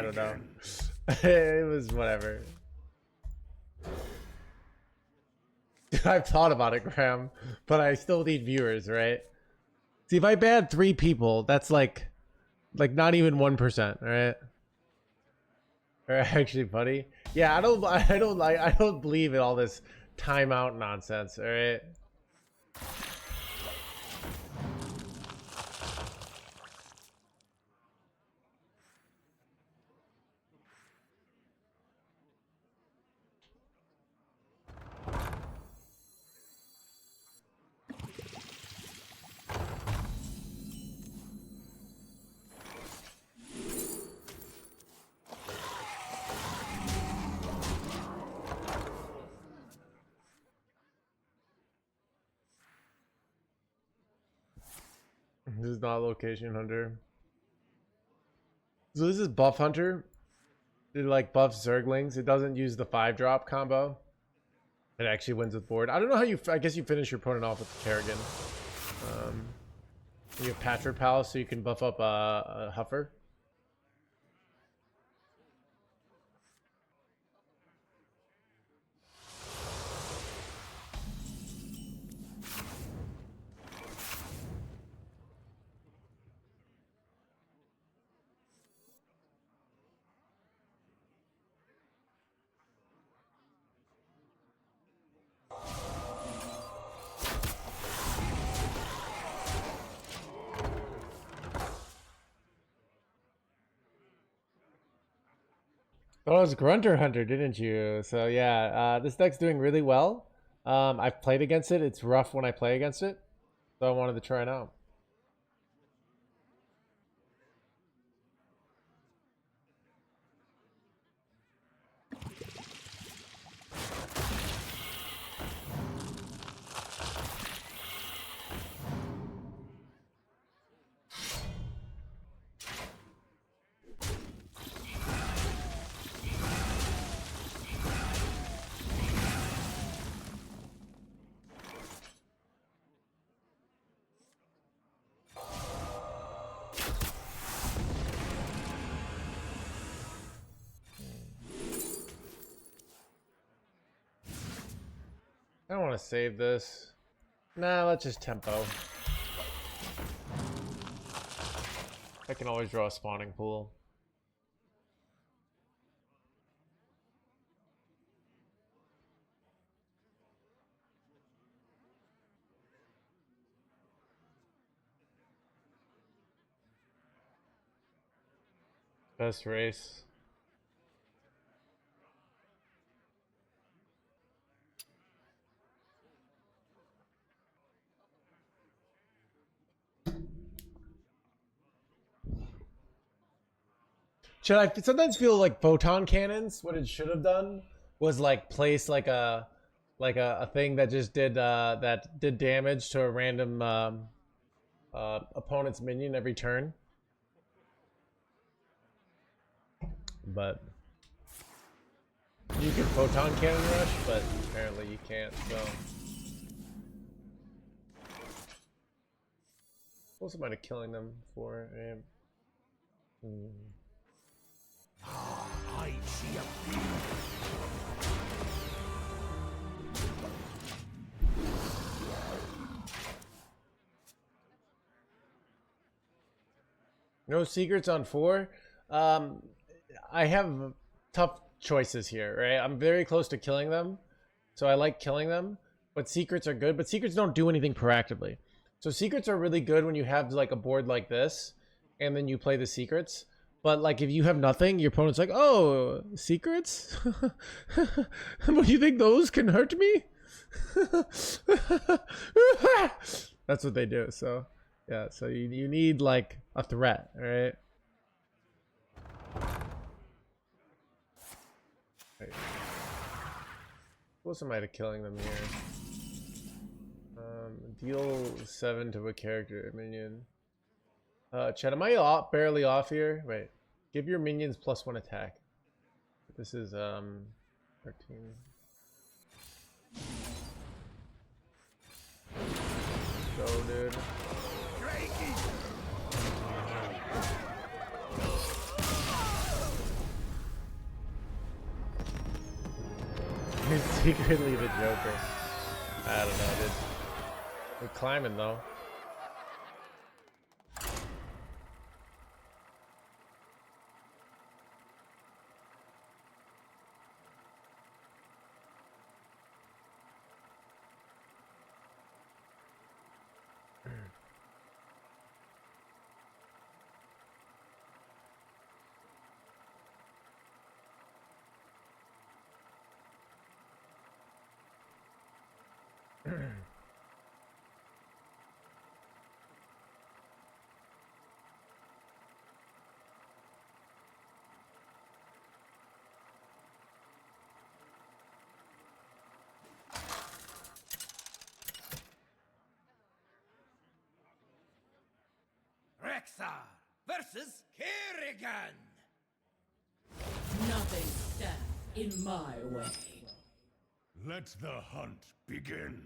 I don't know. It was whatever. I've thought about it, Graham, but I still need viewers, right? See, if I ban 3 people, that's like not even 1%, right? Or actually, buddy. Yeah, I don't believe in all this timeout nonsense, all right? This is not location hunter. So this is buff hunter. It like buffs Zerglings. It doesn't use the 5-drop combo. It actually wins with board. I don't know how you. I guess you finish your opponent off with the Kerrigan. You have Patrick Palace, so you can buff up a Huffer. Oh, it was Grunter Hunter, didn't you? So yeah, this deck's doing really well. I've played against it. It's rough when I play against it, so I wanted to try it out. I don't want to save this. Nah, let's just tempo. I can always draw a spawning pool. Best race. Should I sometimes feel like photon cannons? What it should have done was like place like a thing that just did damage to a random opponent's minion every turn. But you can photon cannon rush, but apparently you can't. So what's am I killing them for? I see a field. No secrets on 4. I have tough choices here, right? I'm very close to killing them, so I like killing them. But secrets are good, but secrets don't do anything proactively. So secrets are really good when you have like a board like this, and then you play the secrets. But like if you have nothing, your opponent's like, "Oh, secrets? What do you think those can hurt me?" That's what they do. So yeah, so you need like a threat, all right? Right. Close am I to killing them here? Deal 7 to a character minion. Chat, am I off, barely off here? Wait. Give your minions +1 attack. This is 13. Go, dude. You're secretly the Joker. I don't know, dude. We're climbing though. Rexar versus Kerrigan. Nothing stands in my way. Let the hunt begin.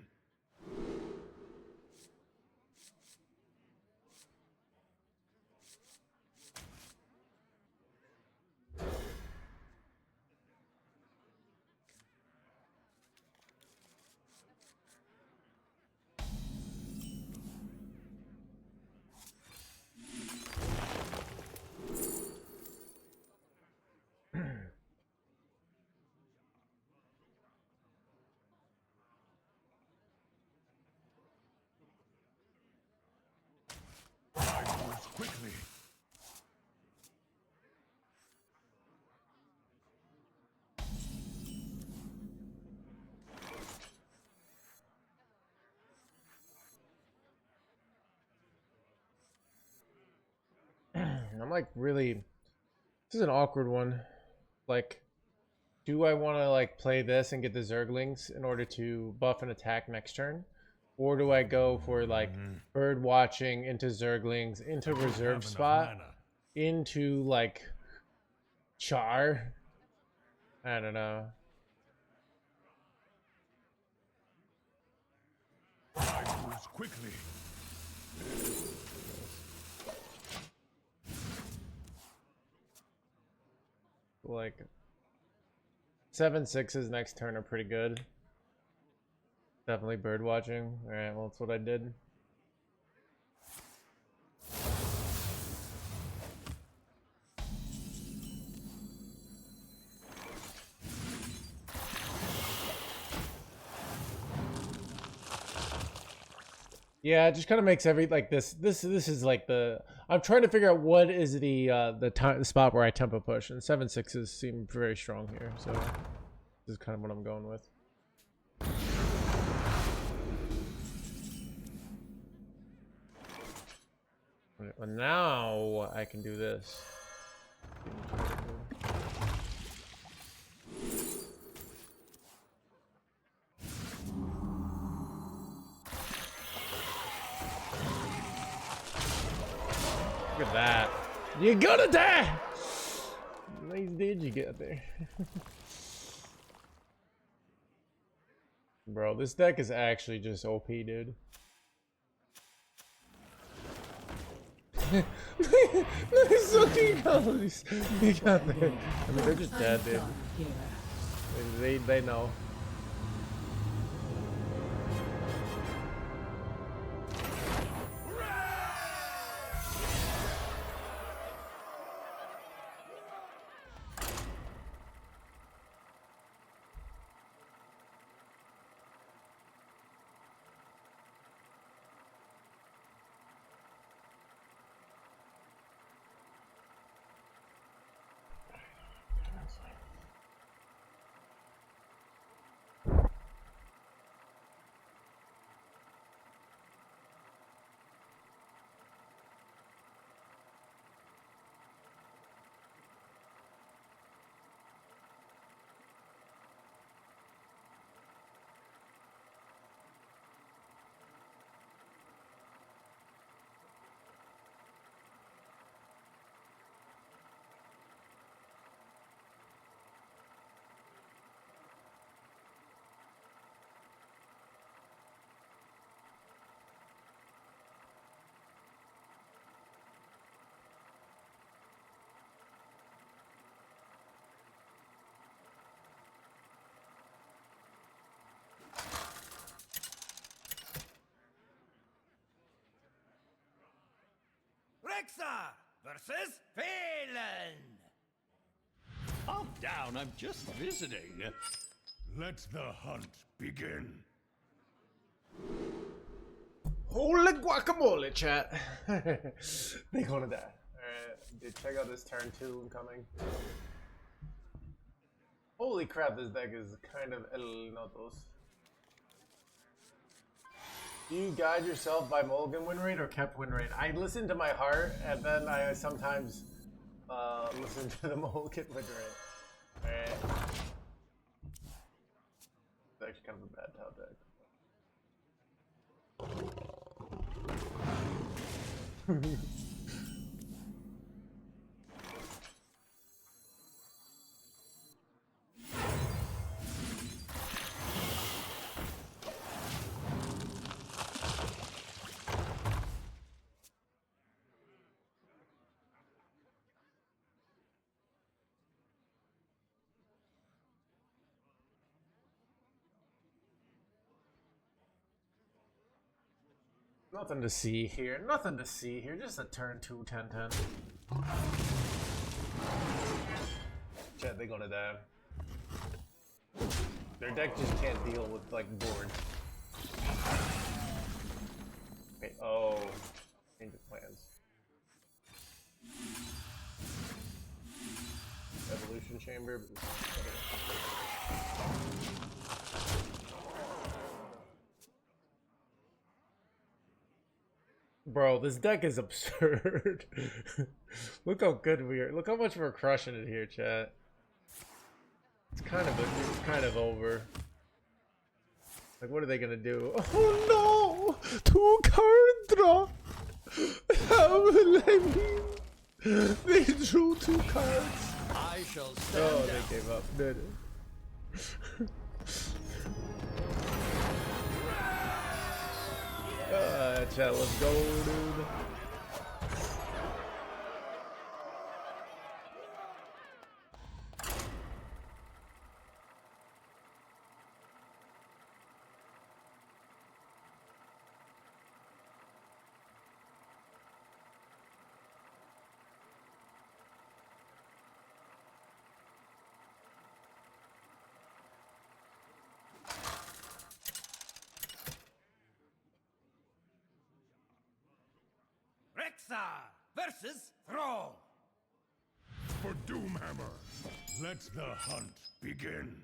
Quickly. I'm like really. This is an awkward one. Like, do I want to like play this and get the Zerglings in order to buff and attack next turn? Or do I go for like bird watching into Zerglings, into reserve spot, into like Char? I don't know. I moves quickly. Like 7/6s next turn are pretty good. Definitely bird watching. All right, well that's what I did. Yeah, it just kind of makes every like this is like the I'm trying to figure out what is the time the spot where I tempo push, and 7/6s seem very strong here, so this is kind of what I'm going with. Well, now I can do this. Look at that. You're gonna die! How nice did you get there? Bro, this deck is actually just OP, dude. Nice looking goes. He got there. I mean, they're just dead, dude. They know. Rexar versus Phelan. Calm down, I'm just visiting. Let the hunt begin. Holy guacamole, chat. They gonna die. Alright, dude, check out this turn 2 coming. Holy crap, this deck is kind of el notos. Do you guide yourself by mulligan win rate or kept win rate? I listen to my heart, and then I sometimes listen to the mulligan win rate. Alright. It's actually kind of a bad top deck. Nothing to see here. Nothing to see here. Just a turn 2 10-10. Chat, they gonna die. Their deck just can't deal with like board. Wait, oh, change of plans. Evolution chamber. Bro, this deck is absurd. Look how good we are. Look how much we're crushing it here, chat. It's kind of over. Like, what are they gonna do? Oh no! 2 card draw! How will I win? They drew 2 cards. I shall stand Oh, down. they gave up, did it? Chat, let's go, dude. Rexar versus Thrall. For Doomhammer, let the hunt begin.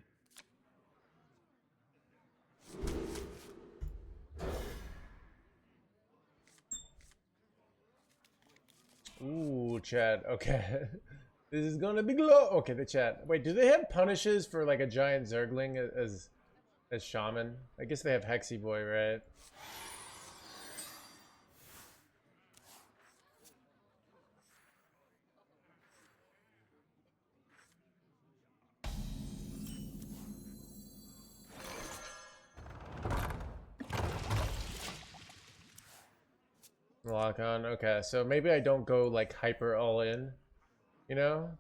Ooh, chat. Okay. This is gonna be glow. Okay, the chat. Wait, do they have punishes for like a giant Zergling as shaman? I guess they have Hexy Boy, right? Lock on. Okay, so maybe I don't go like hyper all in, you know?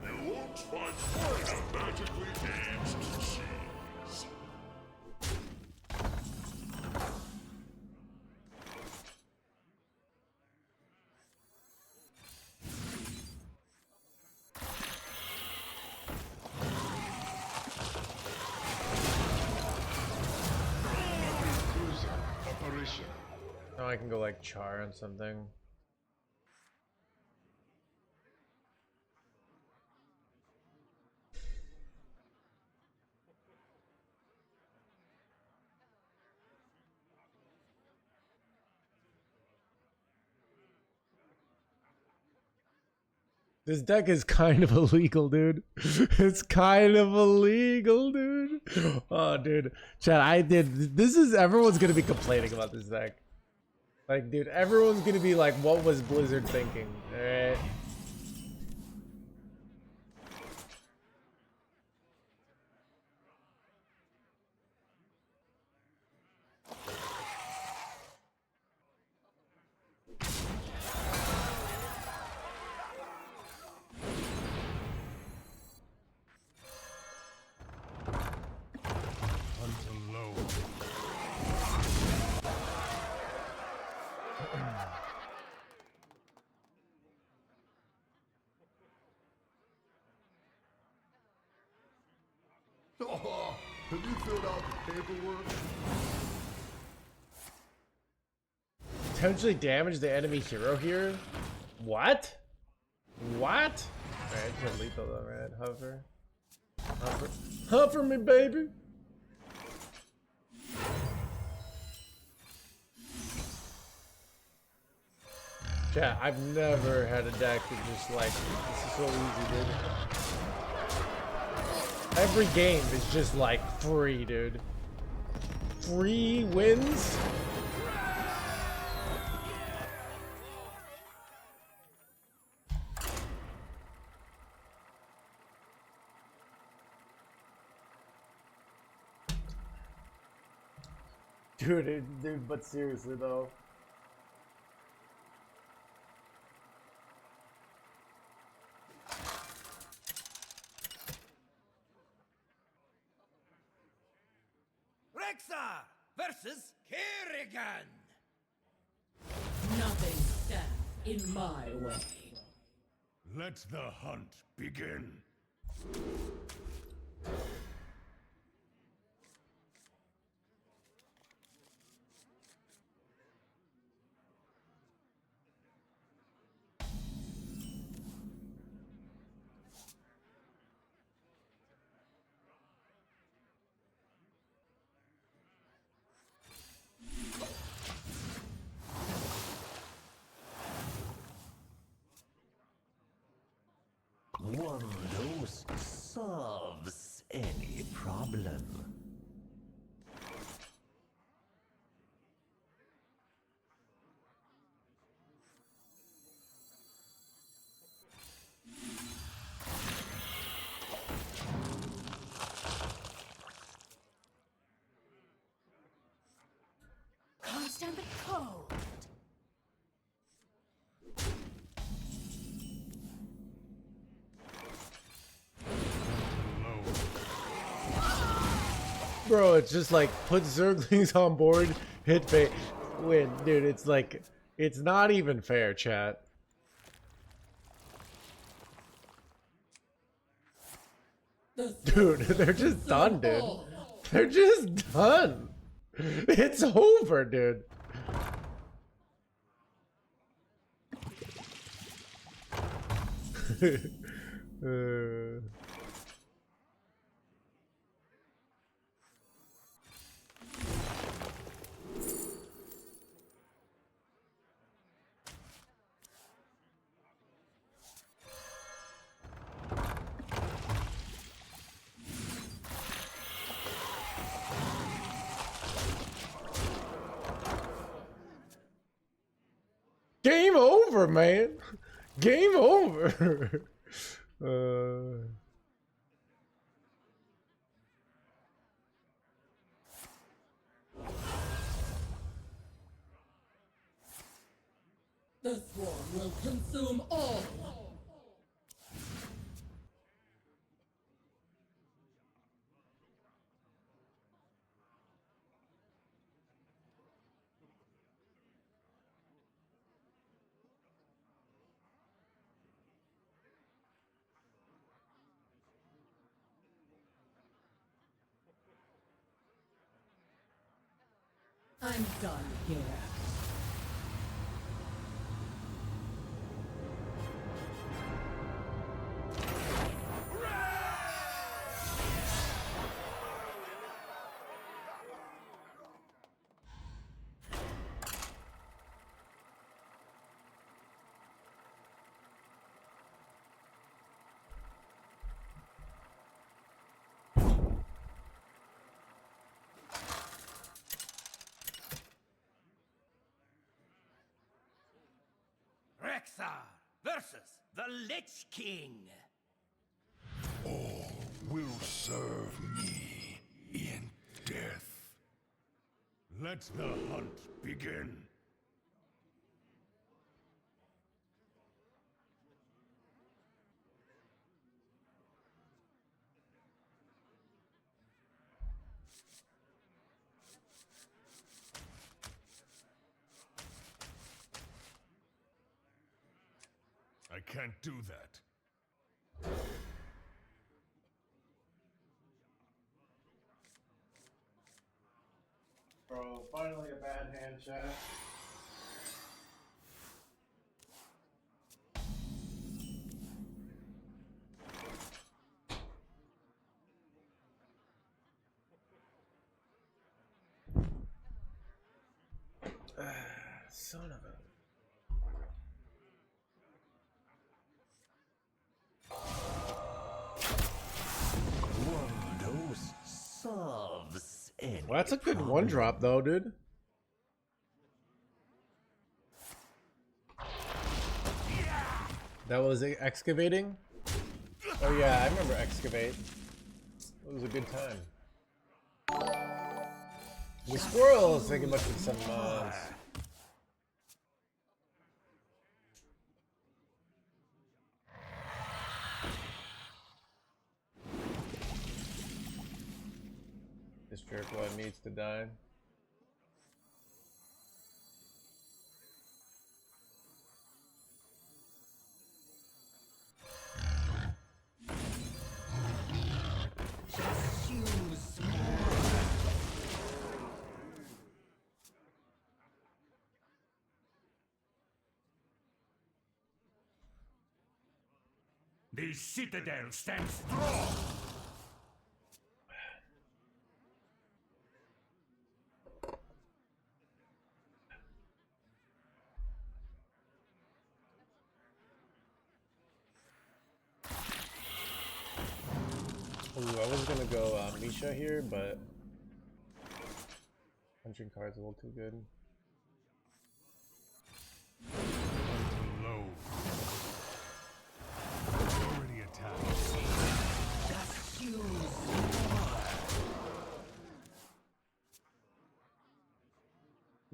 You won't find a magically aged cheese. Operation. Now I can go like char on something. This deck is kind of illegal, dude. It's kind of illegal, dude. Oh, dude. Chat, everyone's gonna be complaining about this deck. Like, dude, everyone's gonna be like, what was Blizzard thinking? Alright. Have you filled out the paperwork? Potentially damage the enemy hero here? What? What? Alright, I can lethal though, right? Hover. Hover. Hover me, baby! Chat, I've never had a deck that just like, this is so easy, dude. Every game is just like free, dude. Free wins? Dude, but seriously though. Rexar versus Kerrigan. Nothing stands in my way. Let the hunt begin. One dose solves any problem. Can't stand the cold. Bro, it's just like, put Zerglings on board, hit bait, win. Dude, it's like, it's not even fair, chat. Dude, they're just done, dude. They're just done. It's over, dude. Game over, man. Game over. The swarm will consume all. I'm done here. Rexar versus the Lich King. All will serve me in death. Let the hunt begin. I can't do that. Bro, finally a bad hand, chat. Son of a... One dose solves any Well, that's a good problem. one drop though, dude. That was excavating? Oh yeah, I remember excavate. It was a good time. The squirrel is thinking much of some This jerk blood needs to die. The citadel stands strong. Ooh, I was gonna go Misha here, but punching card's a little too good. Low. Already attacked.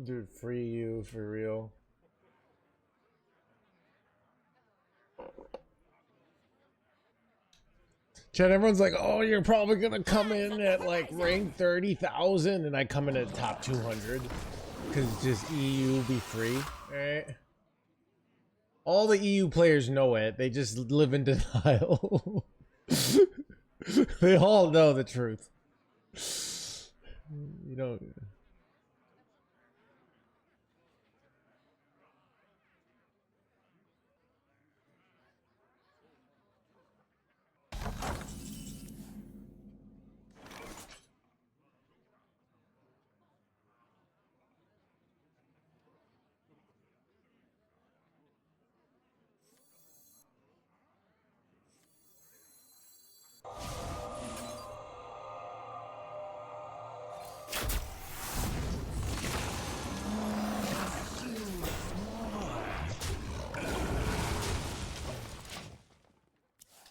Dude, free you for real. Chad, everyone's like, oh, you're probably gonna come in at like rank 30,000, and I come in at top 200 because it's just EU be free, right? All the EU players know it. They just live in denial. They all know the truth. You know.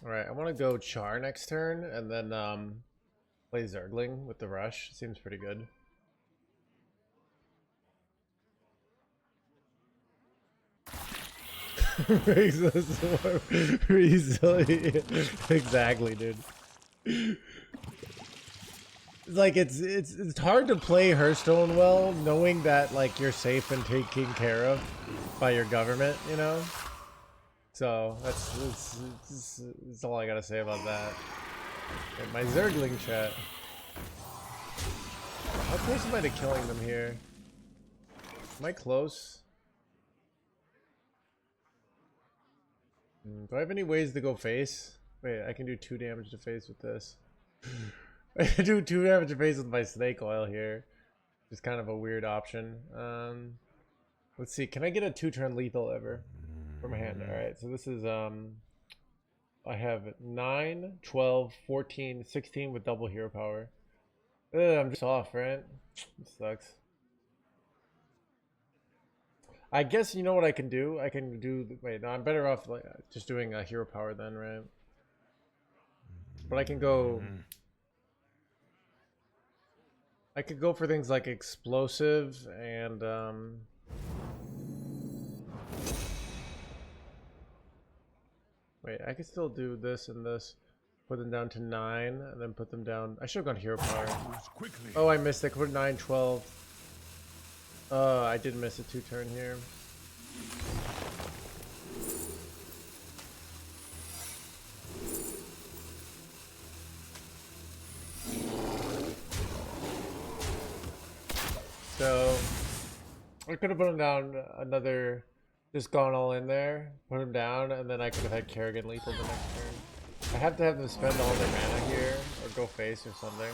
Alright, I want to go Char next turn, and then play Zergling with the rush. Seems pretty good. Makes us more resilient. Exactly, dude. It's like it's hard to play Hearthstone well, knowing that like you're safe and taken care of by your government, you know. So that's all I gotta say about that. And my Zergling chat. How close am I to killing them here? Am I close? Do I have any ways to go face? Wait, I can do 2 damage to face with this. I can do 2 damage to face with my snake oil here. Just kind of a weird option. Let's see, can I get a 2-turn lethal ever? From a hand. Alright, so this is I have 9, 12, 14, 16 with double hero power. I'm just off, right? It sucks. I guess you know what I can do? I can do wait, no, I'm better off like just doing a hero power then, right? But I can go I could go for things like explosive and wait, I could still do this and this. Put them down to 9 and then put them down. I should have gone hero power. Oh, I missed it. Put 9, 12. I did miss a 2-turn here. So I could have put him down another, just gone all in there, put him down, and then I could have had Kerrigan lethal the next turn. I have to have them spend all their mana here, or go face or something.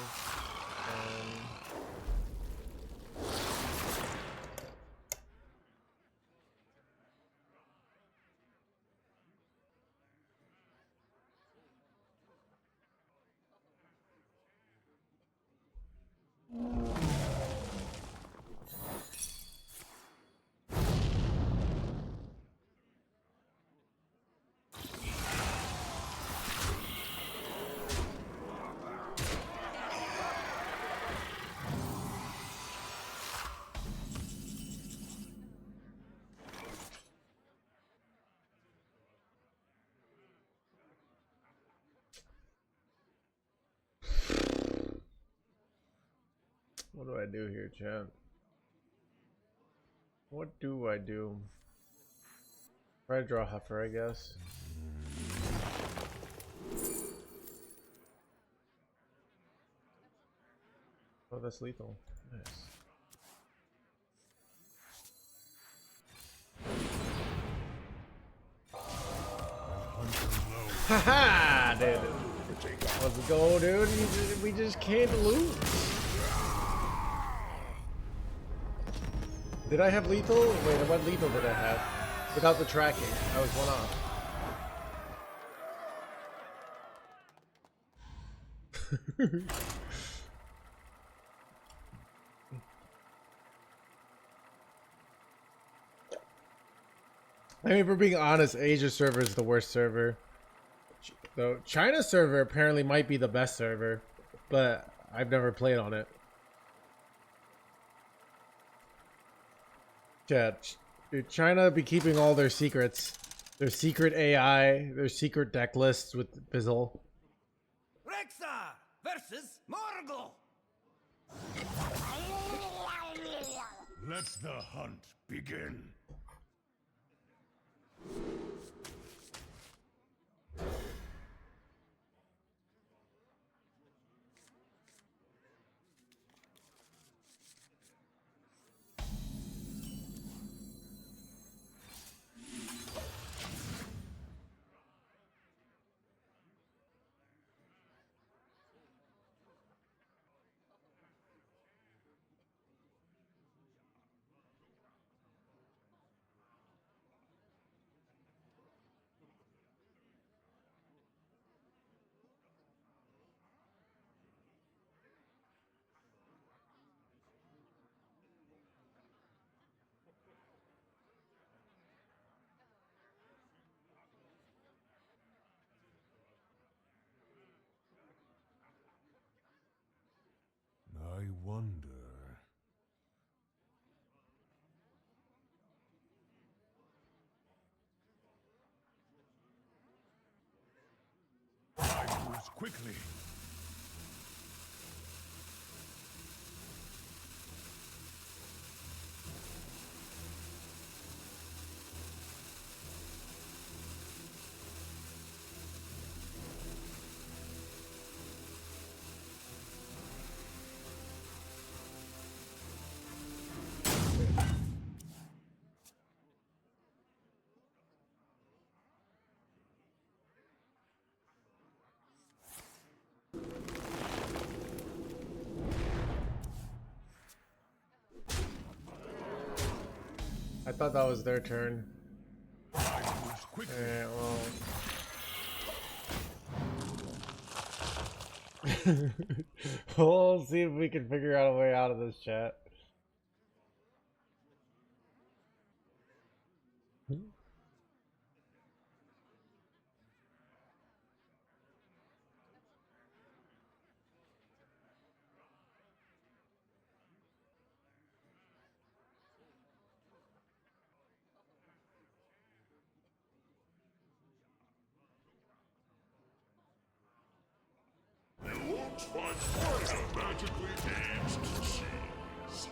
What do I do here, chat? What do I do? Try to draw Heifer, I guess. Oh, that's lethal. Nice. Haha, dude. Let's go, dude. We just can't lose. Did I have lethal? Wait, what lethal did I have? Without the tracking, I was one off. I mean, if we're being honest, Asia server is the worst server. Though China server apparently might be the best server, but I've never played on it. Chat, dude, China be keeping all their secrets. Their secret AI, their secret deck lists with Bizzle. Rexar versus Morgul. Let the hunt begin. I wonder. I move quickly. I thought that was their turn. I move quickly. Well. We'll see if we can figure out a way out of this, chat. You won't find a magically aged cheese.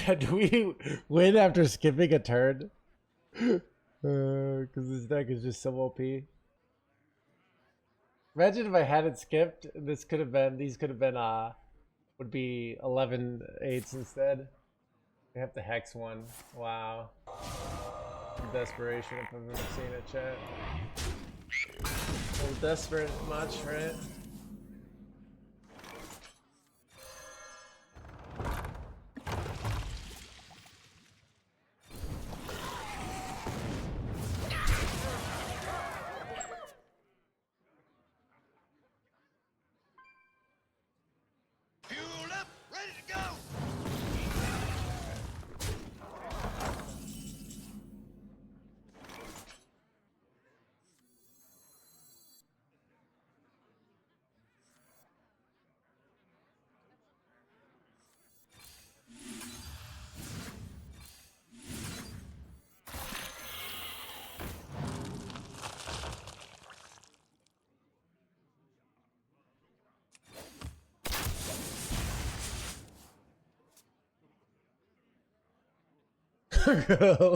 Chad, do we win after skipping a turn? Because this deck is just so OP. Imagine if I hadn't skipped, this could have been, these could have been, would be 11/8s instead. I have to hex one. Wow. Desperation if I've ever seen it, chat. A little desperate much, right? Fuel up, ready to go.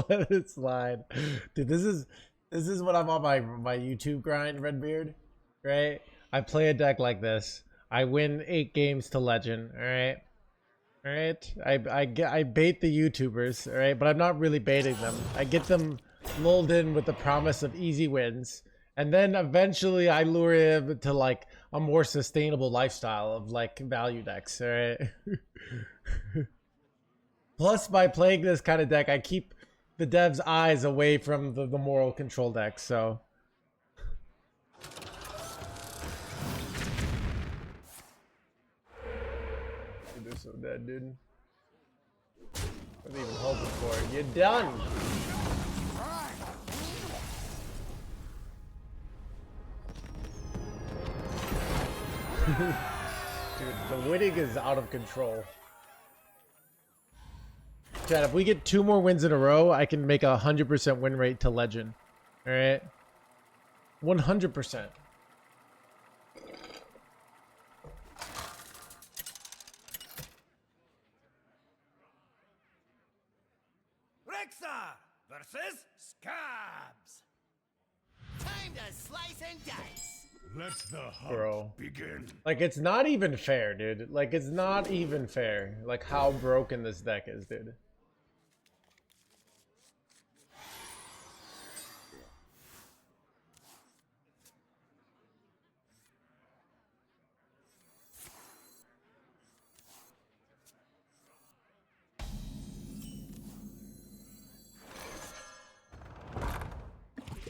Let it slide. Dude, this is what I'm on my YouTube grind, Redbeard. Right? I play a deck like this. I win 8 games to legend, alright? Alright? I bait the YouTubers, alright? But I'm not really baiting them. I get them lulled in with the promise of easy wins. And then eventually I lure him to like a more sustainable lifestyle of like value decks, alright? Plus, by playing this kind of deck, I keep the devs' eyes away from the moral control deck, so. Dude, they're so dead, dude. What are you even hoping for? You're done! Dude, the winning is out of control. Chad, if we get 2 more wins in a row, I can make a 100% win rate to legend. Alright? 100%. Rexar versus Scabs. Time to slice and dice. Let the hunt Bro. begin. Like, it's not even fair, dude. Like, it's not even fair. Like, how broken this deck is, dude.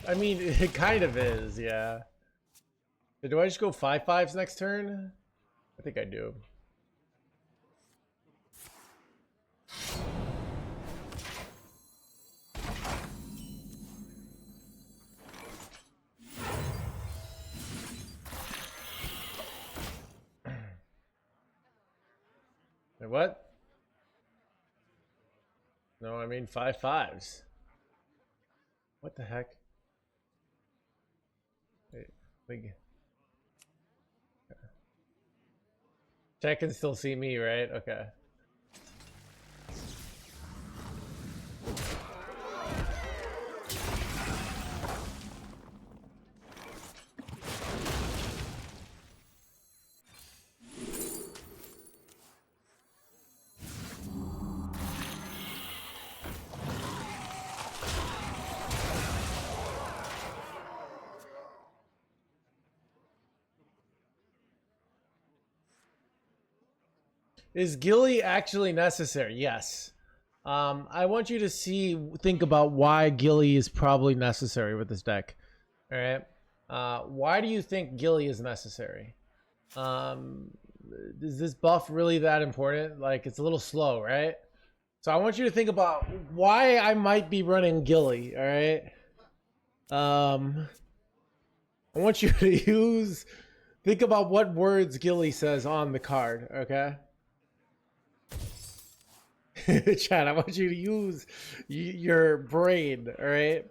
I mean, it kind of is, yeah. Do I just go 5/5s next turn? I think I do. Wait, what? No, I mean 5/5s. What the heck? Wait, like... Chat can still see me, right? Okay. Is Gilly actually necessary? Yes. I want you to think about why Gilly is probably necessary with this deck. All right. Why do you think Gilly is necessary? Is this buff really that important? Like, it's a little slow, right? So I want you to think about why I might be running Gilly. All right. I want you to think about what words Gilly says on the card. Okay. Chad, I want you to use your brain, all right?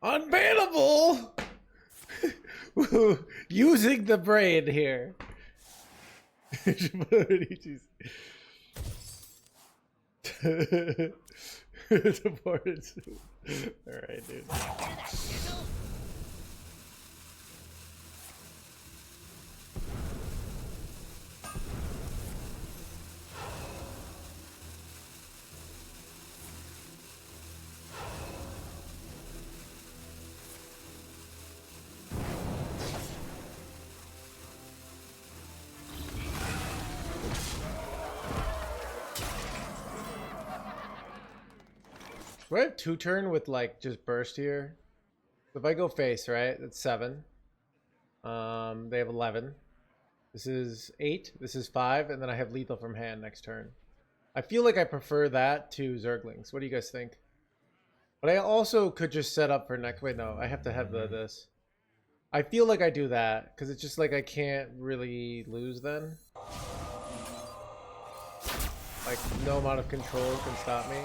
Unbannable! Using the brain here. Deported soup. Alright, dude. Do I have 2-turn with like just burst here? So if I go face, right, that's 7. They have 11. This is 8. This is 5, and then I have lethal from hand next turn. I feel like I prefer that to Zerglings. What do you guys think? But I also could just set up for next. Wait, no, I have to have this. I feel like I do that because it's just like I can't really lose then. Like no amount of control can stop me.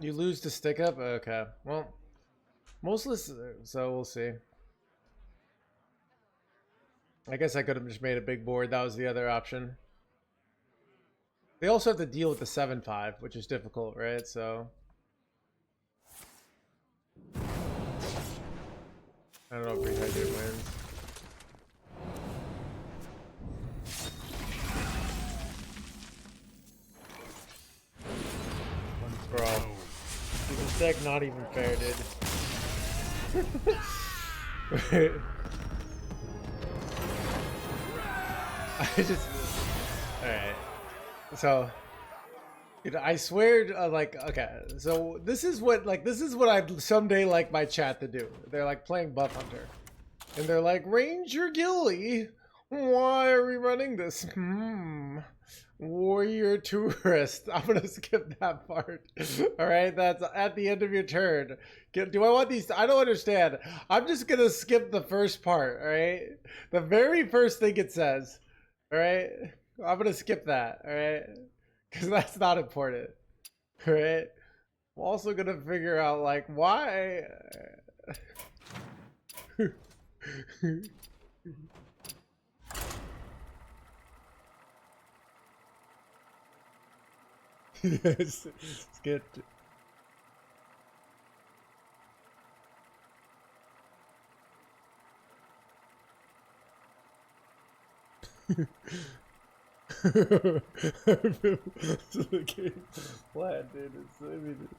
You lose to stick up? Okay. Well, mostless, so we'll see. I guess I could have just made a big board. That was the other option. They also have to deal with the 7-5, which is difficult, right? So I don't know if Rehydrate wins. Bro. This deck not even fair, dude. I just... Alright. So... You know, I swear, like, okay, so this is what I'd someday like my chat to do. They're like playing Buff Hunter. And they're like, Ranger Gilly, why are we running this? Warrior Tourist. I'm gonna skip that part. Alright, that's at the end of your turn. Do I want these? I don't understand. I'm just gonna skip the first part, alright? The very first thing it says. Alright? I'm gonna skip that, alright? Because that's not important. Alright? I'm also gonna figure out, like, why. Yes, skipped. The game plan, dude. It's, I mean, it's...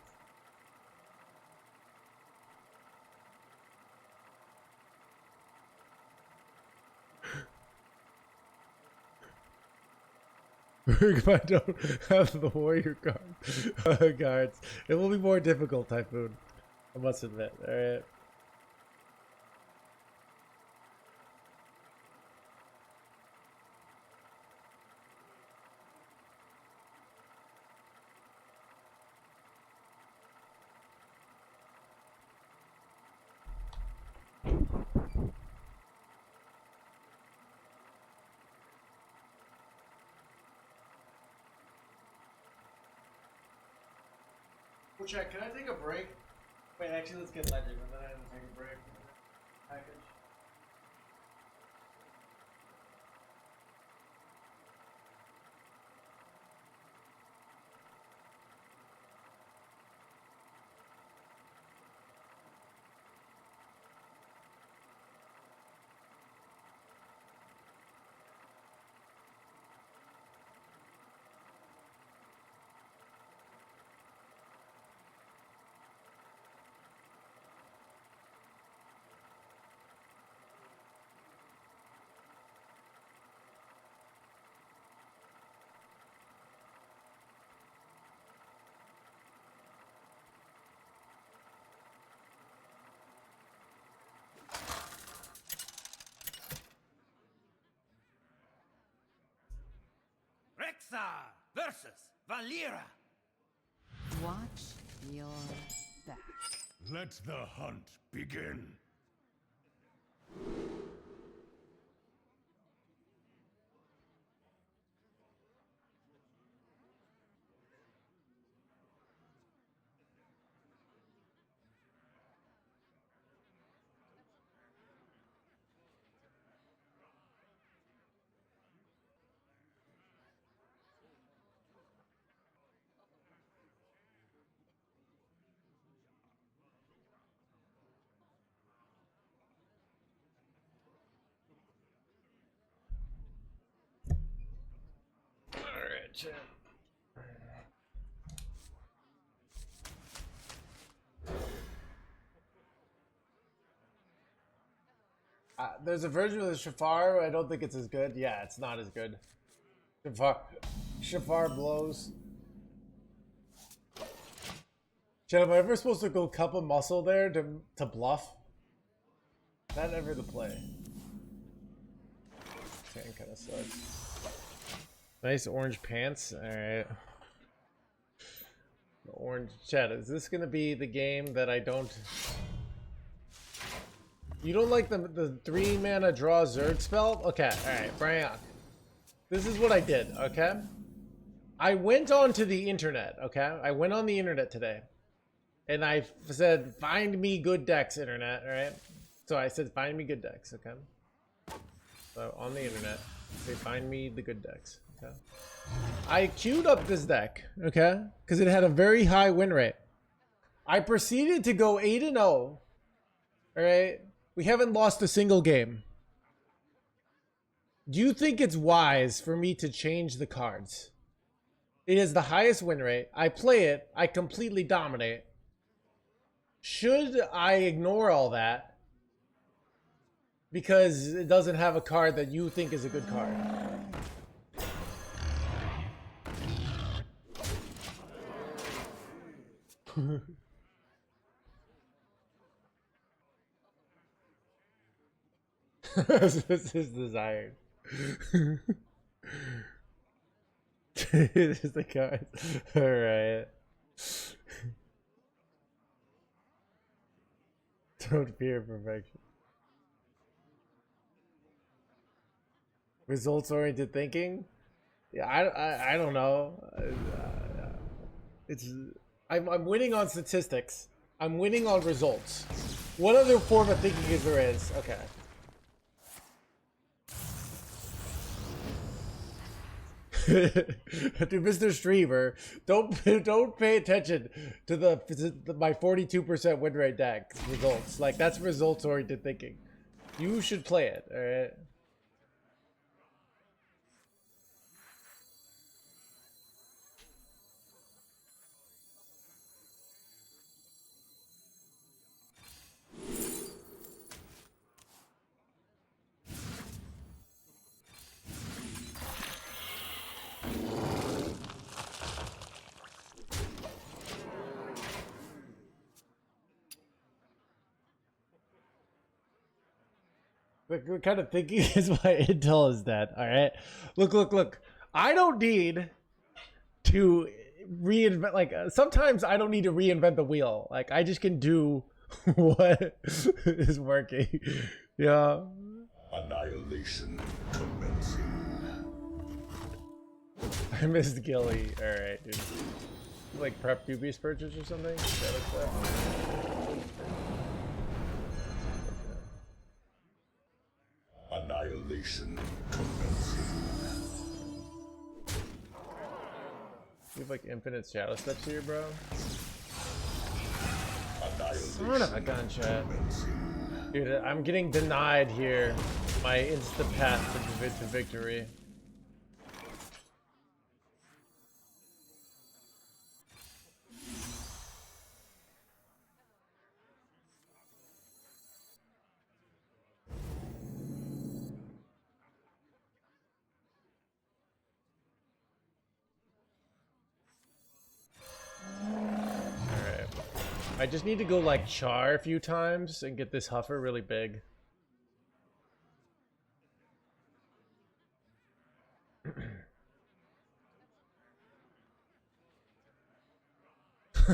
If I don't have the warrior guards, it will be more difficult, Typhoon. I must admit. Alright. Well, check. Can I take a break? Wait, actually, let's get legend, and then I have to take a break. Package. Rexar versus Valera. Watch your back. Let the hunt begin. chat. There's a version of the Shafar. I don't think it's as good. Yeah, it's not as good. Shafar blows. Chat, am I ever supposed to go cup of muscle there to bluff? Not ever the play. Tan kind of sucks. Nice orange pants. All right. Orange chat. Is this gonna be the game that I don't? You don't like the 3 mana draw Zerg spell? Okay. All right, Brian. This is what I did. Okay. I went onto the internet. Okay. I went on the internet today, and I said, "Find me good decks, internet." All right. So I said, "Find me good decks." Okay. So on the internet, they find me the good decks. Okay. I queued up this deck, okay, because it had a very high win rate. I proceeded to go 8-0. All right, we haven't lost a single game. Do you think it's wise for me to change the cards? It is the highest win rate. I play it. I completely dominate. Should I ignore all that because it doesn't have a card that you think is a good card? This is desired. This is the card. Alright. Don't fear perfection. Results oriented thinking? Yeah, I don't know. I'm winning on statistics. I'm winning on results. What other form of thinking is there is? Okay. To Mr. Streamer, don't pay attention to my 42% win rate deck results. Like, that's results oriented thinking. You should play it, all right? What kind of thinking is my intel is that? All right, look. I don't need to reinvent. Like sometimes I don't need to reinvent the wheel. Like I just can do what is working. Yeah. Annihilation commencing. I missed Gilly. All right, dude. Like prep dubious purchase or something. That looks like. Annihilation commencing. You have like infinite shadow steps here, bro. Annihilation Son of a gun, chat. commencing. Dude, I'm getting denied here. My insta path to victory. I just need to go like char a few times and get this huffer really big.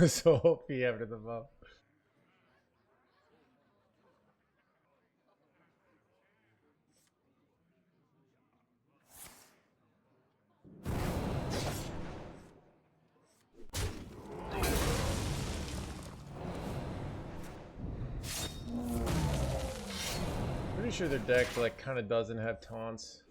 So OP after the buff. Pretty sure their deck like kind of doesn't have taunts.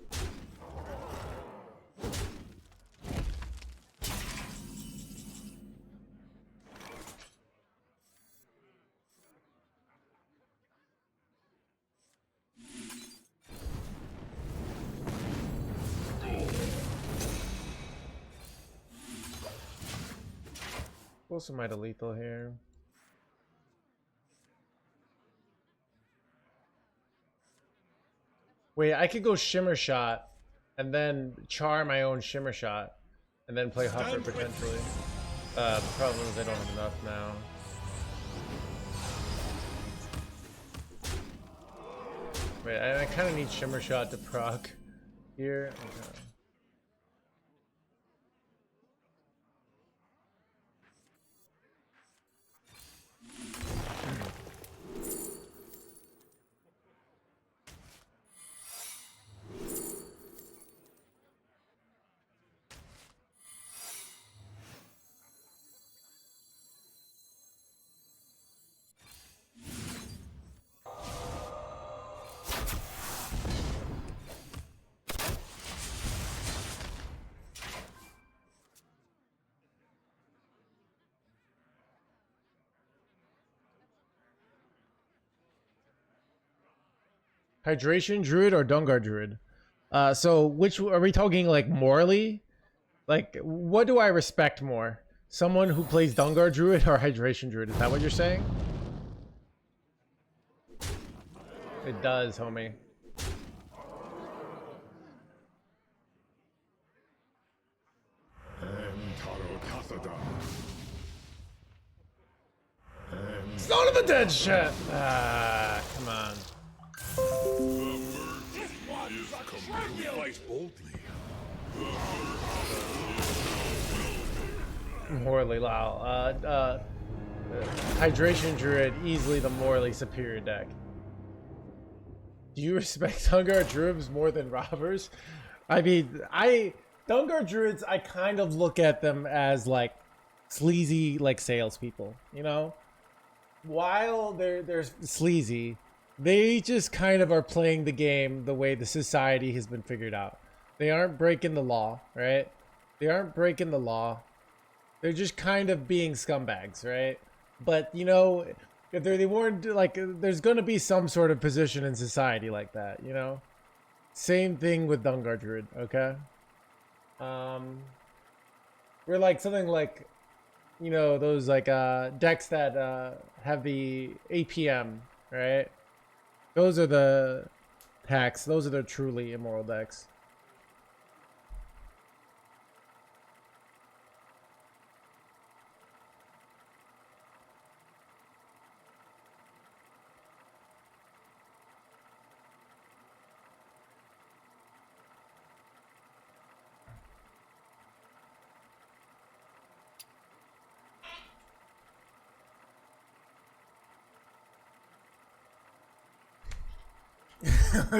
Also might have lethal here. Wait, I could go Shimmer Shot and then char my own Shimmer Shot and then play Huffer potentially. The problem is I don't have enough now. Wait, I kind of need Shimmer Shot to proc here. Okay. Hydration Druid or Dungar Druid? So which are we talking, like, morally? Like, what do I respect more? Someone who plays Dungar Druid or Hydration Druid? Is that what you're saying? It does, homie. Son of a dead shit! Ah, come on. Morally loud. Hydration Druid, easily the morally superior deck. Do you respect Dungar Druids more than robbers? I mean, Dungar Druids, I kind of look at them as like sleazy, like salespeople, you know? While they're sleazy, they just kind of are playing the game the way the society has been figured out. They aren't breaking the law, right? They aren't breaking the law. They're just kind of being scumbags, right? But, you know, if they weren't, like, there's going to be some sort of position in society like that, you know? Same thing with Dungar Druid, okay? We're like something like, you know, those like decks that have the APM, right? Those are the hacks. Those are the truly immoral decks.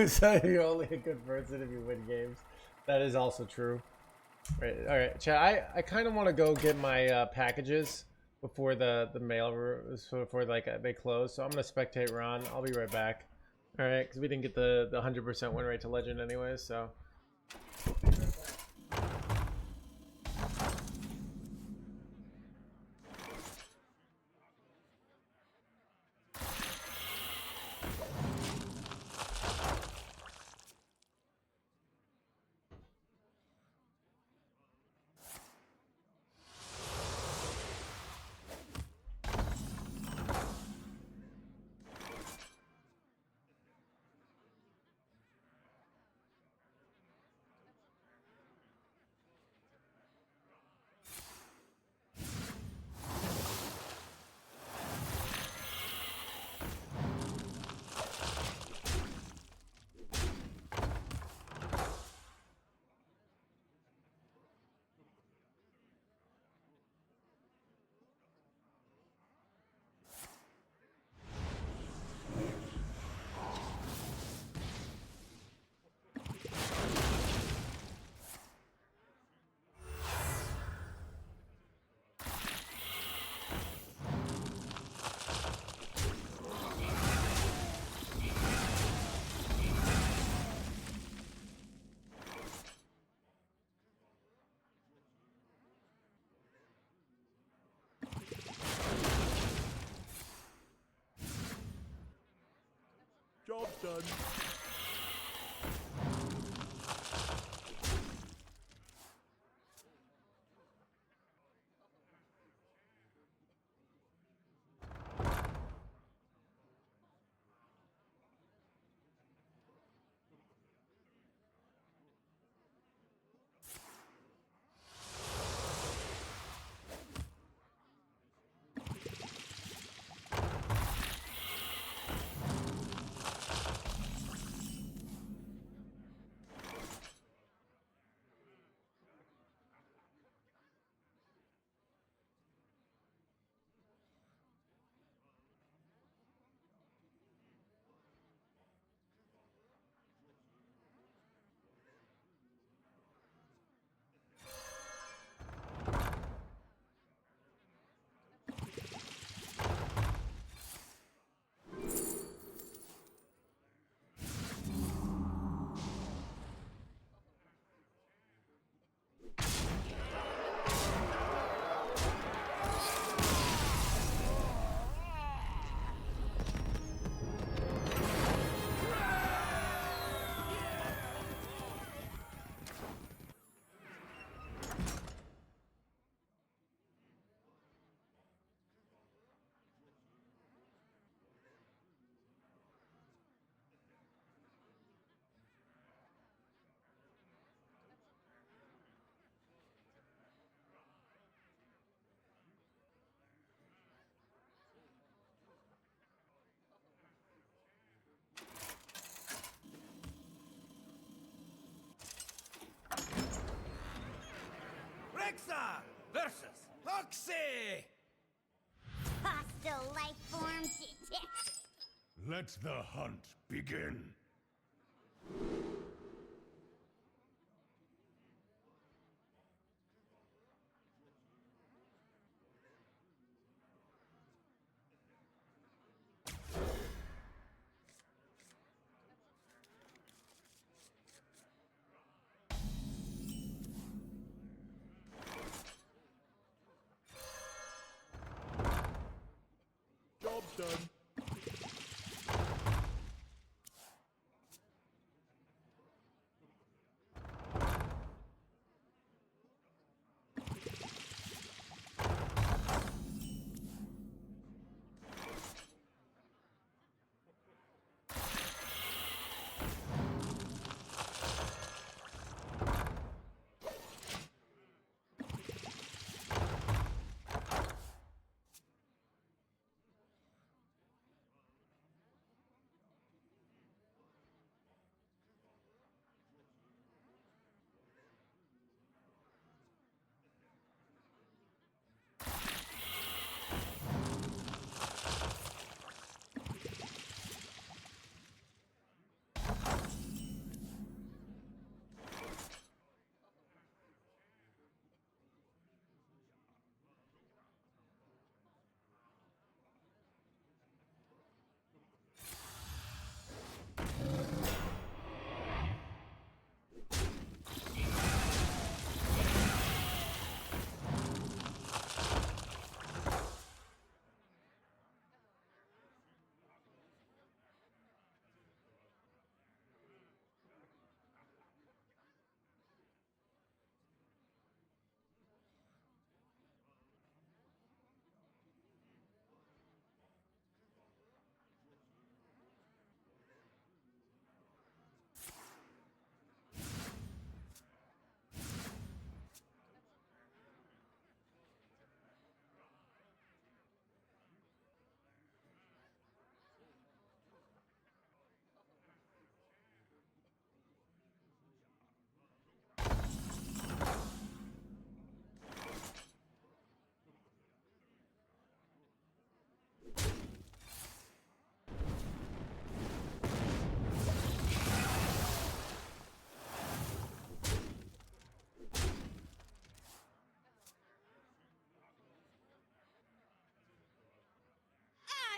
So you're only a good person if you win games. That is also true. Right. All right, chat. I kind of want to go get my packages before the mail before like they close. So I'm gonna spectate Ron. I'll be right back. All right, because we didn't get the 100% win rate to legend anyways. So. Job done. versus Hoxie! Hostile life form detected. Let the hunt begin. Job's done.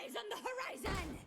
Eyes on the horizon!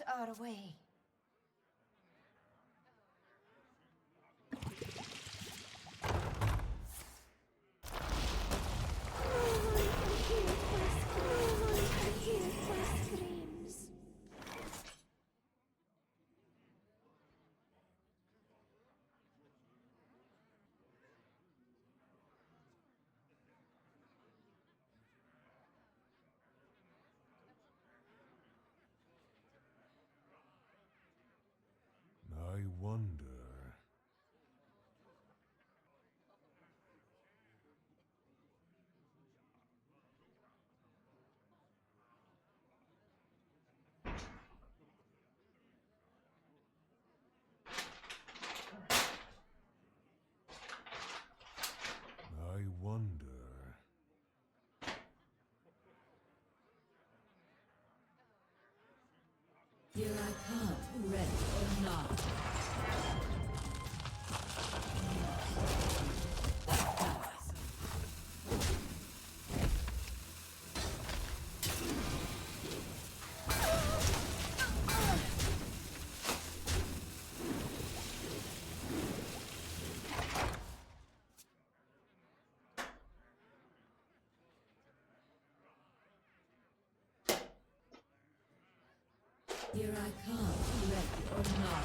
Out our way. I wonder. I wonder. Here I come, ready or not. Here I come, ready or not.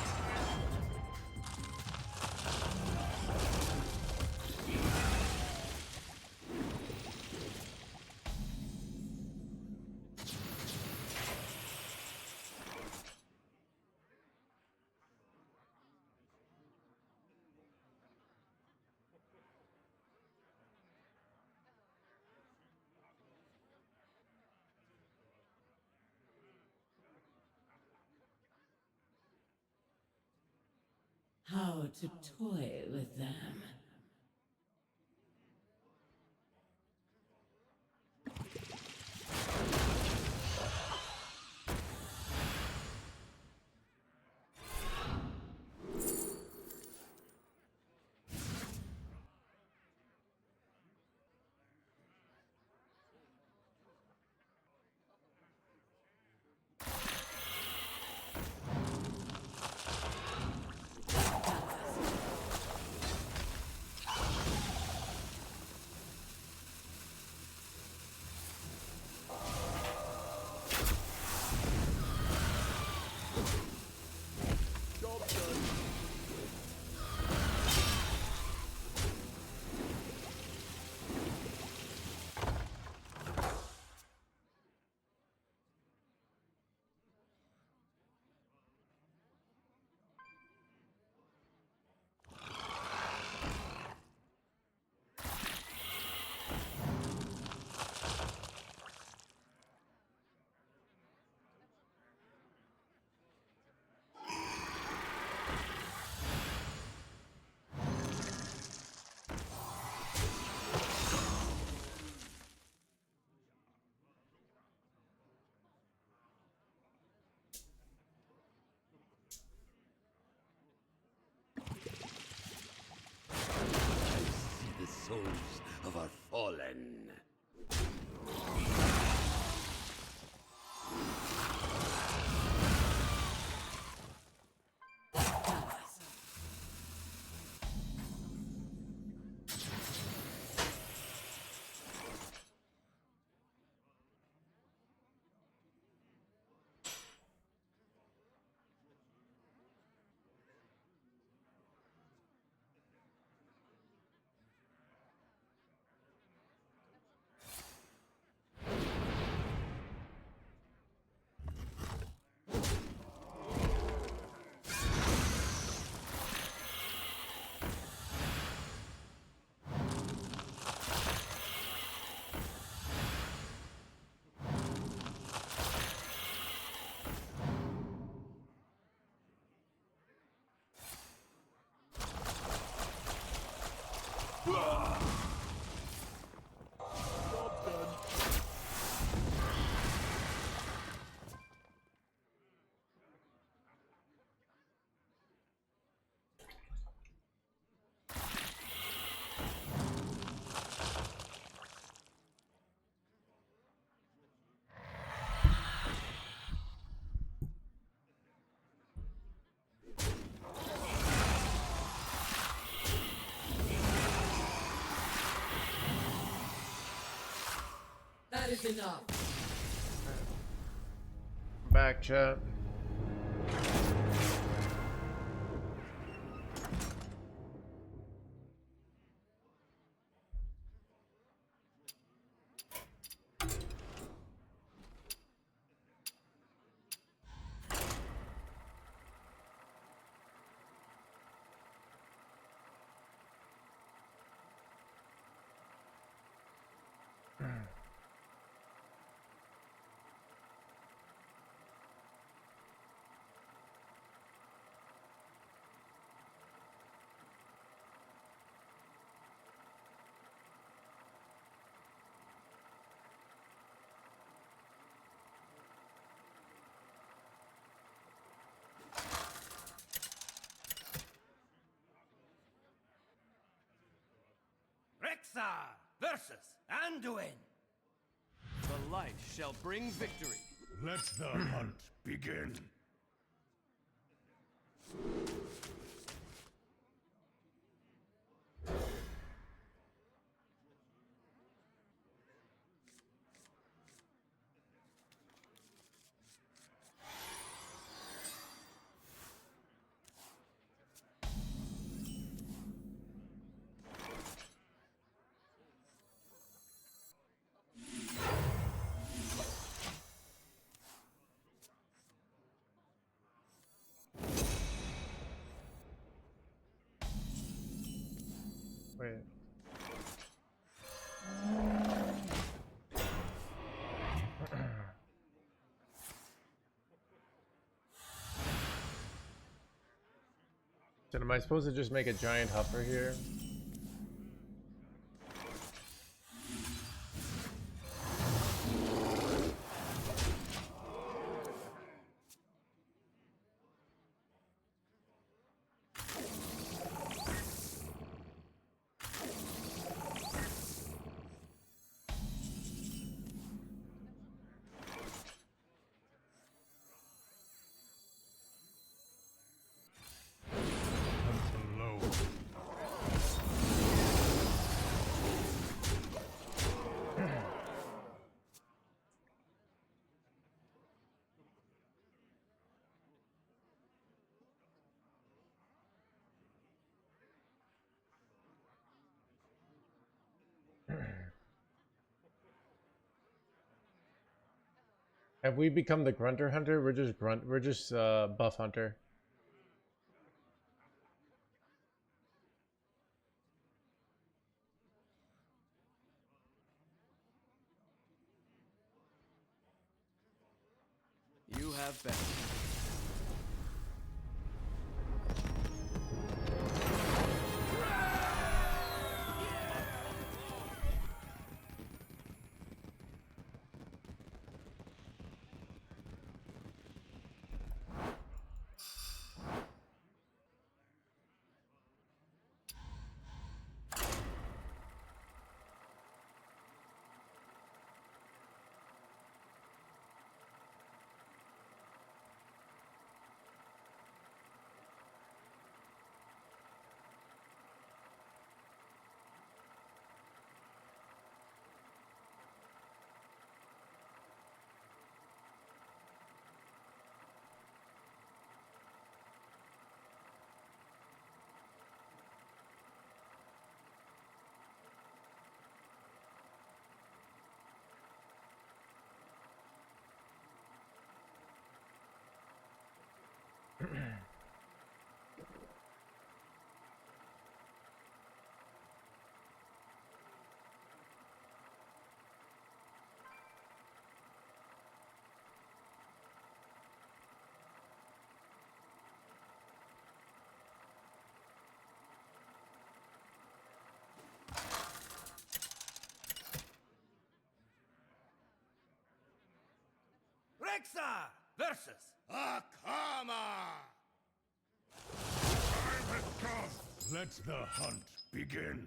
How to toy with them. is enough. Back chat. Rexar versus Anduin. The light shall bring victory. Let the hunt begin. Wait. So am I supposed to just make a giant huffer here? Alone. Have we become the grunter hunter? We're just buff hunter. You have been. Rexar versus Akama. Time has come. Let the hunt begin.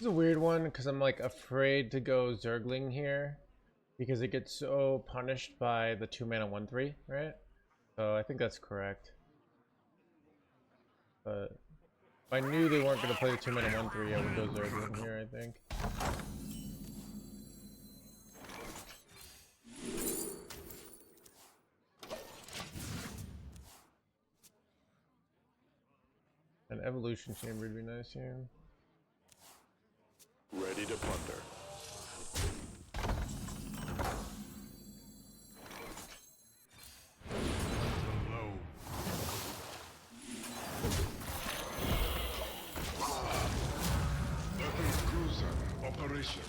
This is a weird one because I'm like afraid to go Zergling here because it gets so punished by the 2-mana 1/3, right? So I think that's correct. But if I knew they weren't going to play the 2-mana 1/3, I would go Zergling here, I think. An evolution chamber would be nice here. Ready to plunder. Low. Weapons cruiser operation.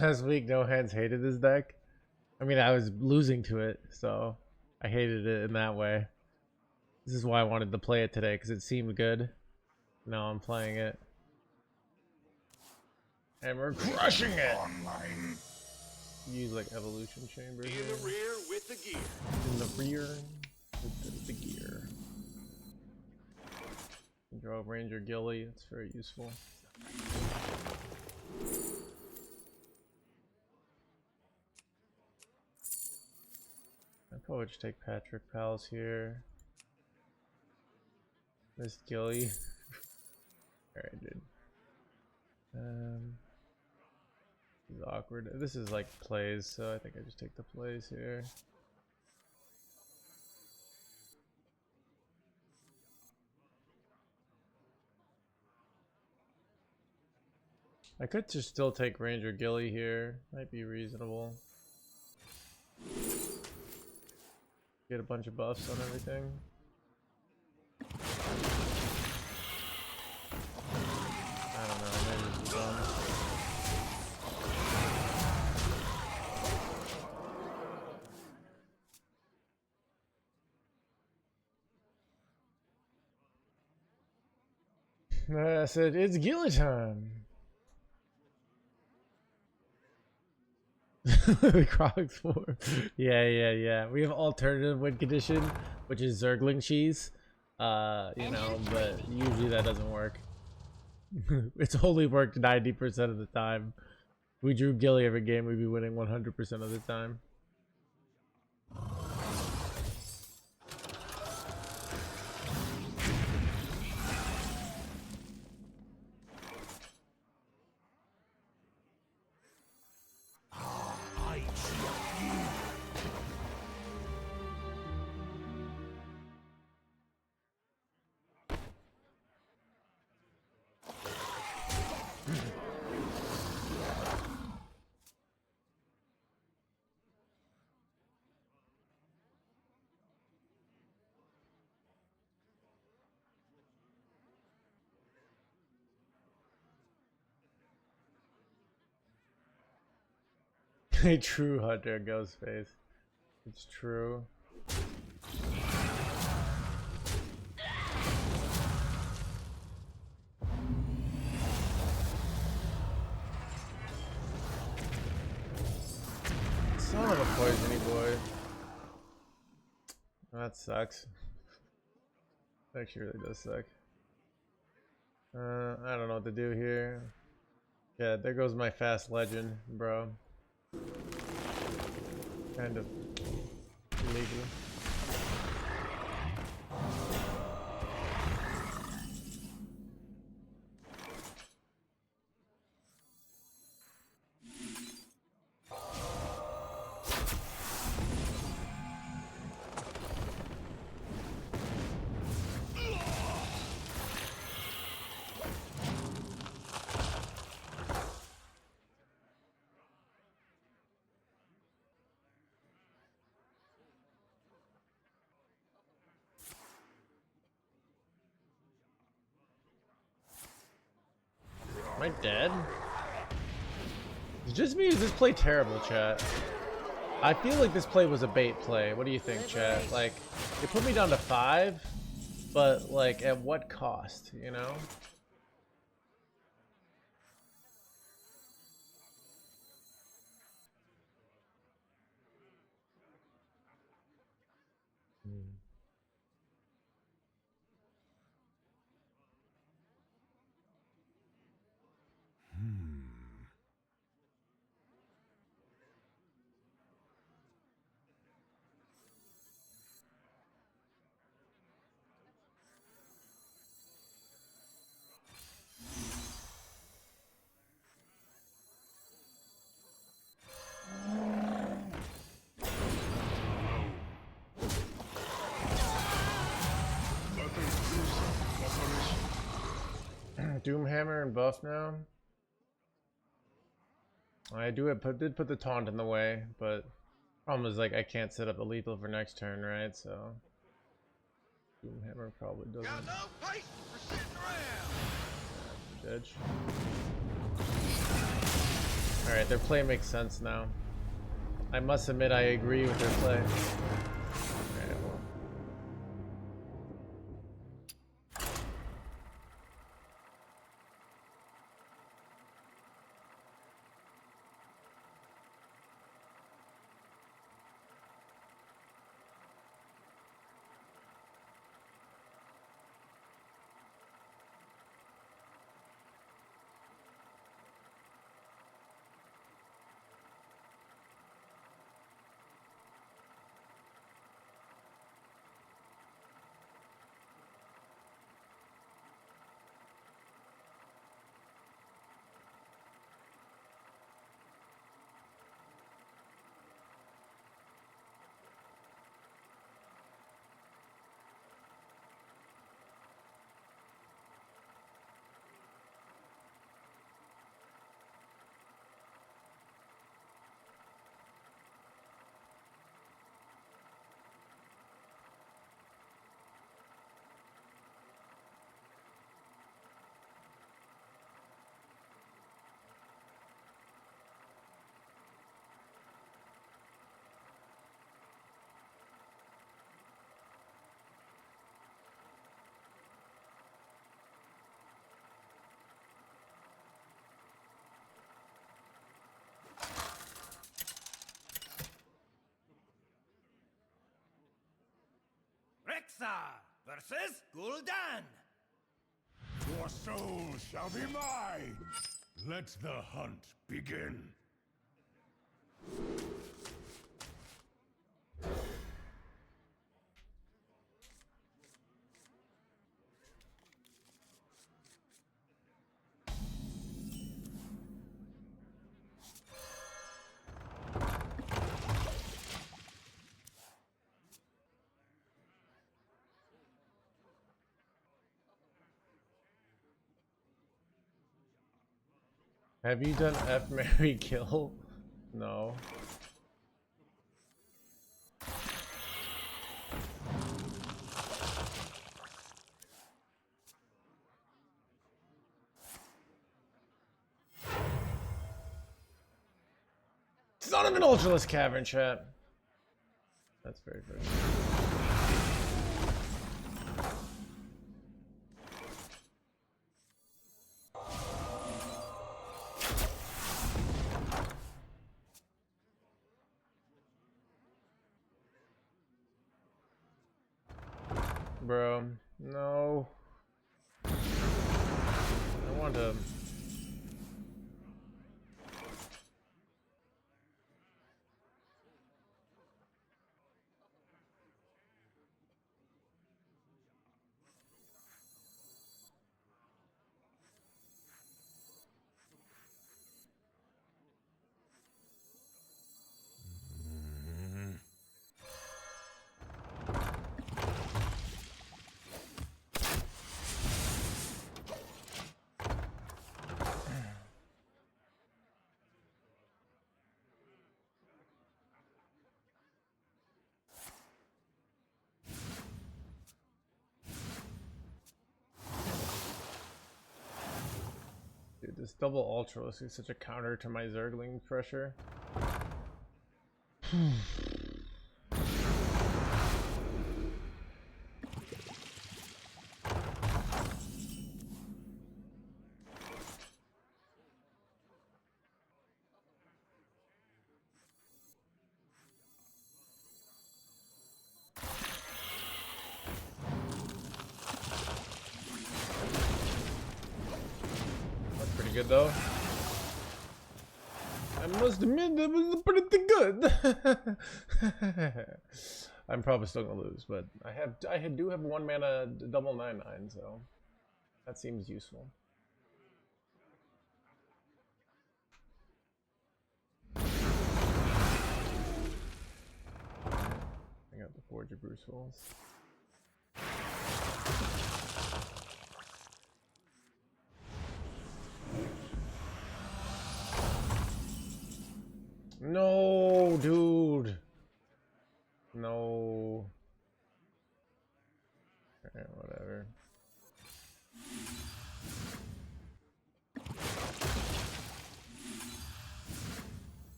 Last week, No Hands hated this deck. I mean, I was losing to it, so I hated it in that way. This is why I wanted to play it today, because it seemed good. Now I'm playing it. And we're crushing it! Online. Use like evolution chamber In here. the rear with the gear. In the rear with the gear. Draw Ranger Gilly, it's very useful. I'd probably just take Patrick Pals here. This Gilly. Alright, dude. This is awkward. This is like plays, so I think I just take the plays here. I could just still take Ranger Gilly here. Might be reasonable. Get a bunch of buffs on everything. I don't know, maybe this is dumb. I said, it's Gilly time! The Crocs 4. Yeah. We have alternative win condition, which is Zergling cheese. You know, but usually that doesn't work. It's only worked 90% of the time. If we drew Gilly every game, we'd be winning 100% of the time. A true hunter, Ghostface. It's true. Son of a poisony boy. That sucks. Actually really does suck. I don't know what to do here. Yeah, there goes my fast legend, bro. Kind of illegal. Am I dead? Is it just me or does this play terrible, chat? I feel like this play was a bait play. What do you think, chat? Like, it put me down to 5, but like, at what cost, you know? Doomhammer and buff now. I did put the taunt in the way, but problem is like I can't set up a lethal for next turn, right? So Doomhammer probably doesn't. Got no patience for sitting around. Edge. All right, their play makes sense now. I must admit, I agree with their play. Okay, well. Rexxar versus Gul'dan. Your soul shall be mine. Let the hunt begin. Have you done F Mary Kill? No. Son of an Ultraless Cavern, chat. That's very good. Bro, no. I want to. Dude, this double Ultraless is such a counter to my Zergling pressure. Good though. I must admit that was pretty good. I'm probably still gonna lose, but I do have 1 mana double 9/9, so that seems useful. I got the Forge of Bruce Falls.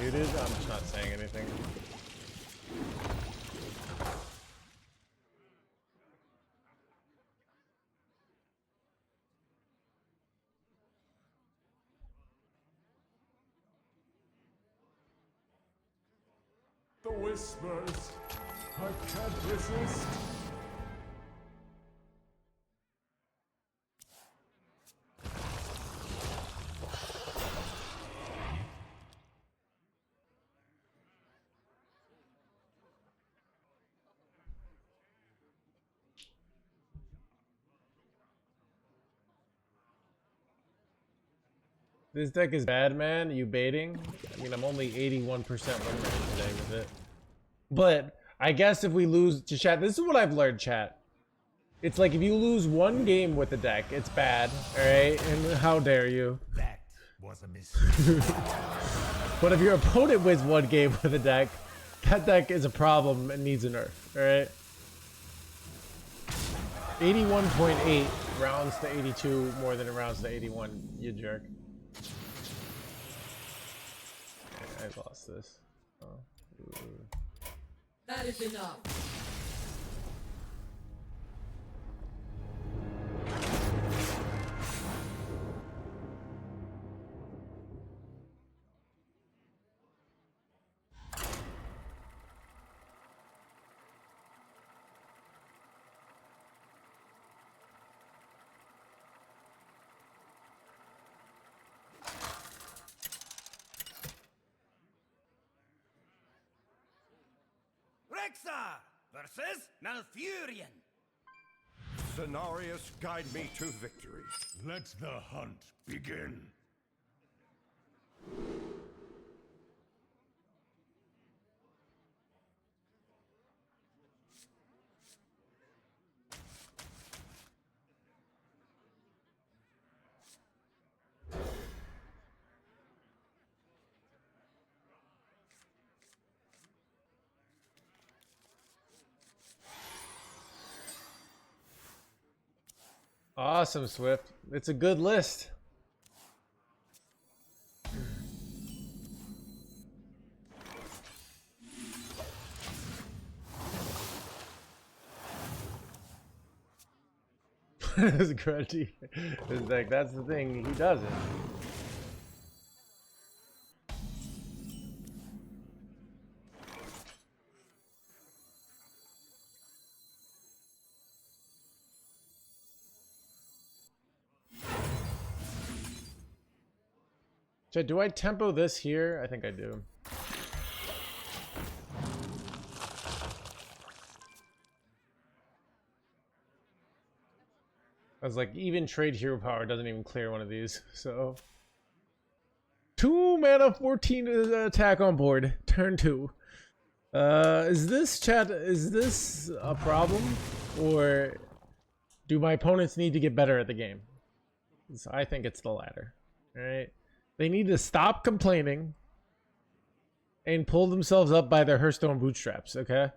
muted. I'm just not saying anything. The whispers. I can't resist. This deck is bad, man. You baiting? I mean, I'm only 81% win rate today with it. But I guess if we lose to chat, this is what I've learned, chat. It's like if you lose one game with the deck, it's bad, alright? And how dare you? That was a mistake. But if your opponent wins one game with a deck, that deck is a problem and needs a nerf, alright? 81.8 rounds to 82 more than it rounds to 81, you jerk. I lost this. Oh. That is enough. Rexar versus Malfurion. Cenarius, guide me to victory. Let the hunt begin. Awesome, Swift. It's a good list. It's grunty. It's like, that's the thing, he doesn't. Do I tempo this here? I think I do. I was like, even trade hero power doesn't even clear one of these, so. 2 mana, 14 attack on board. Turn 2. Is this, chat, is this a problem? Or do my opponents need to get better at the game? So I think it's the latter. Alright? They need to stop complaining and pull themselves up by their Hearthstone bootstraps, okay?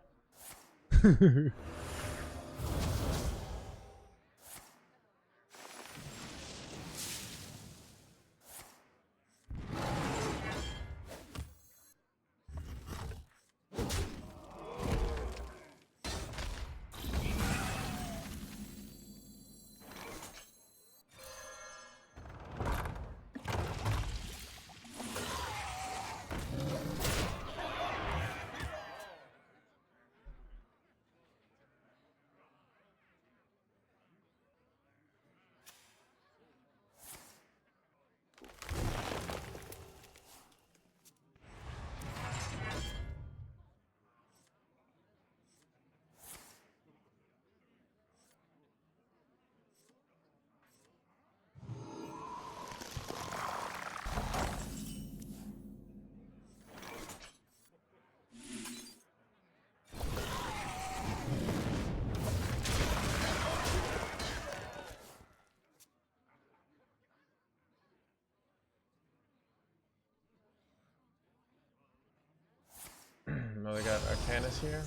Oh, they got Arcanus here.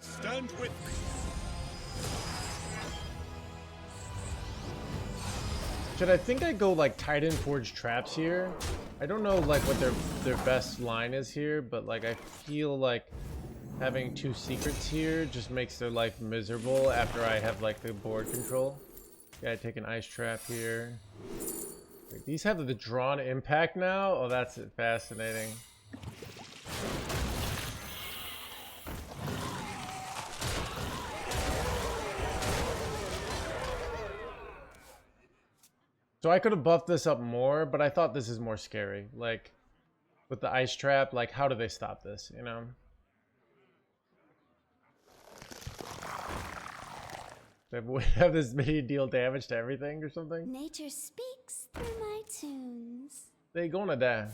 Stand with me. Should I think I go like Titan Forge Traps here? I don't know like what their best line is here, but like I feel like having 2 secrets here just makes their life miserable after I have like the board control. Yeah, I take an ice trap here. Wait, these have the drawn impact now? Oh, that's fascinating. So I could have buffed this up more, but I thought this is more scary. Like, with the ice trap, like, how do they stop this, you know? They have this many deal damage to everything or something? Nature speaks through my tunes. They gonna die.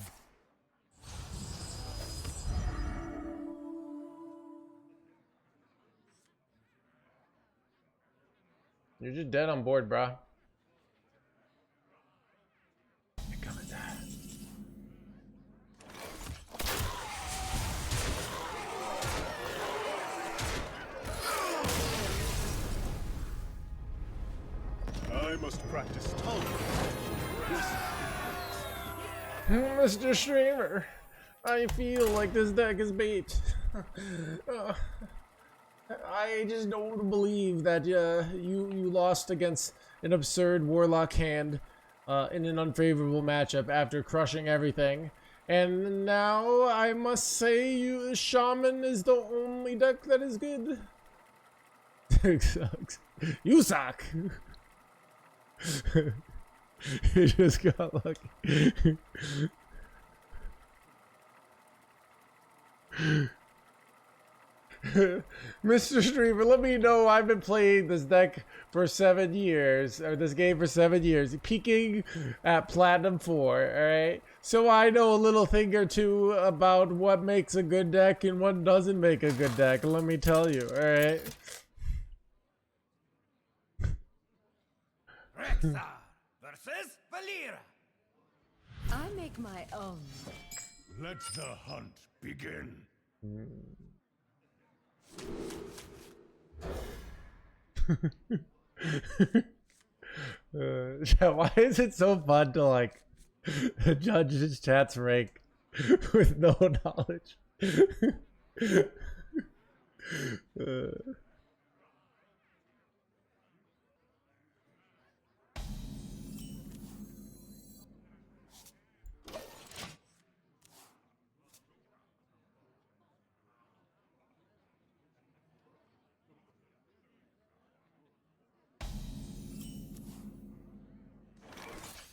You're just dead on board, brah. You're gonna die. I must practice tolerance. Mr. Streamer, I feel like this deck is bait. I just don't believe that you lost against an absurd Warlock hand in an unfavorable matchup after crushing everything. And now I must say Shaman is the only deck that is good. Sucks. You suck! You just got lucky. Mr. Streamer, let me know. I've been playing this deck for 7 years, or this game for 7 years, peaking at Platinum 4, alright? So I know a little thing or two about what makes a good deck and what doesn't make a good deck, let me tell you, alright? Rexar versus Valera. I make my own. Let the hunt begin. Why is it so fun to like judge his chat's rank with no knowledge?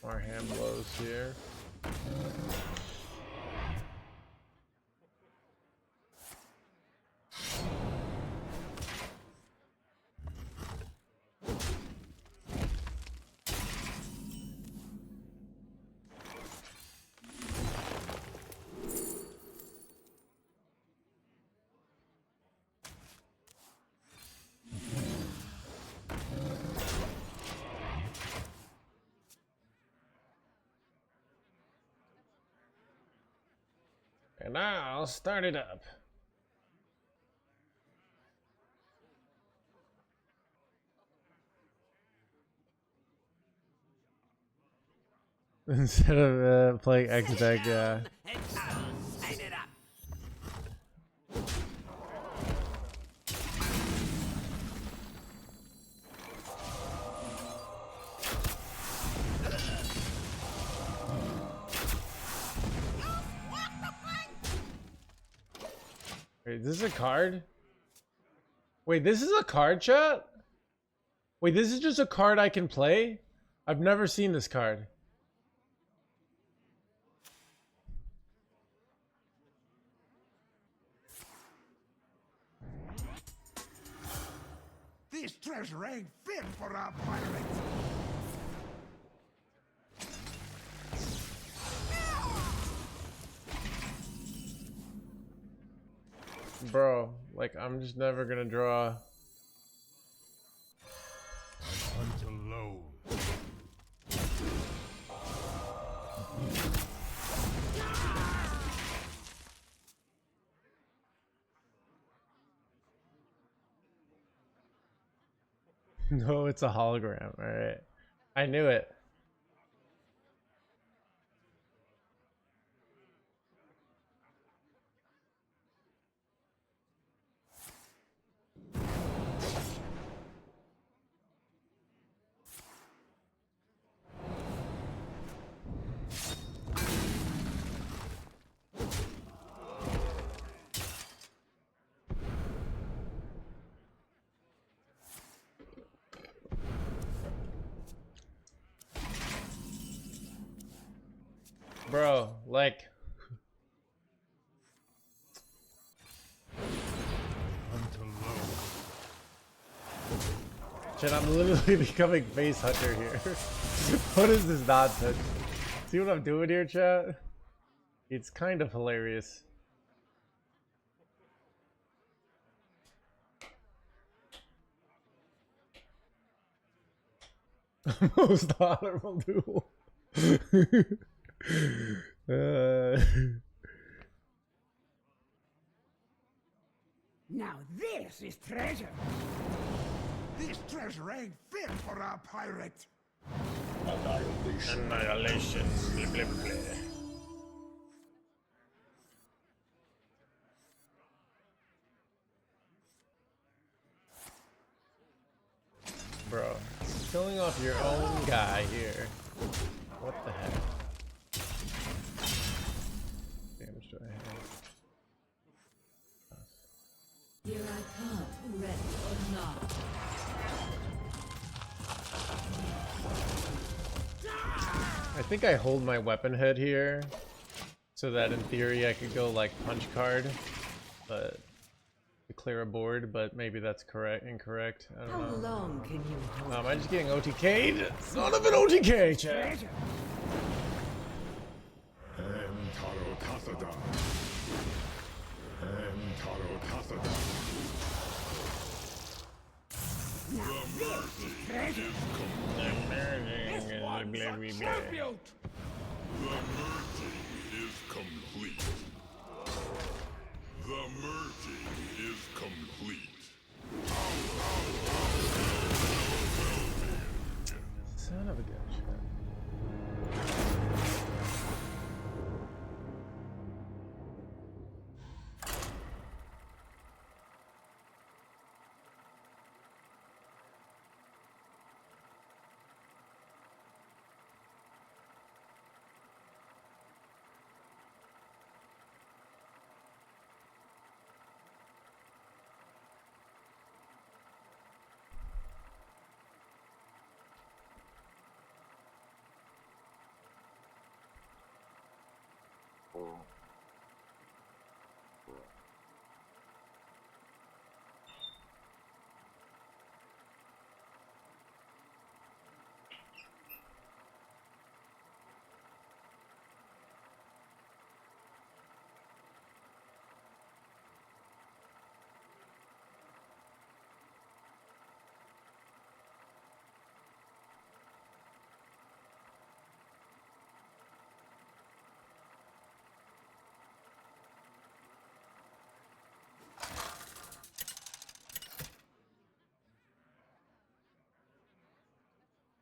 Our hand blows here. And I'll start it up. Instead of playing X deck, yeah. And I'll sign it up. Wait, this is a card? Wait, this is a card, chat? Wait, this is just a card I can play? I've never seen this card. This treasure ain't fit for our pirates. Bro, like, I'm just never gonna draw. I hunt alone. No, it's a hologram, alright. I knew it. Bro, like... Hunt alone. Shit, I'm literally becoming face hunter here. What is this nonsense? See what I'm doing here, chat? It's kind of hilarious. Most honorable duel. Now this is treasure. This treasure ain't fit for a pirate. Annihilation. Blah, blah, blah. Bro, killing off your own guy here. What the heck? Damage do I have? Here I come, ready or not. I think I hold my weapon head here so that in theory I could go like punch card, but to clear a board, but maybe that's incorrect. I How don't know. long can you hold? Am I just getting OTK'd? Son of an OTK, chat! Treasure. Taro Tasada. Taro Tasada. Now this is treasure. The mercy is complete. The mercy is complete. Son of a gun, chat.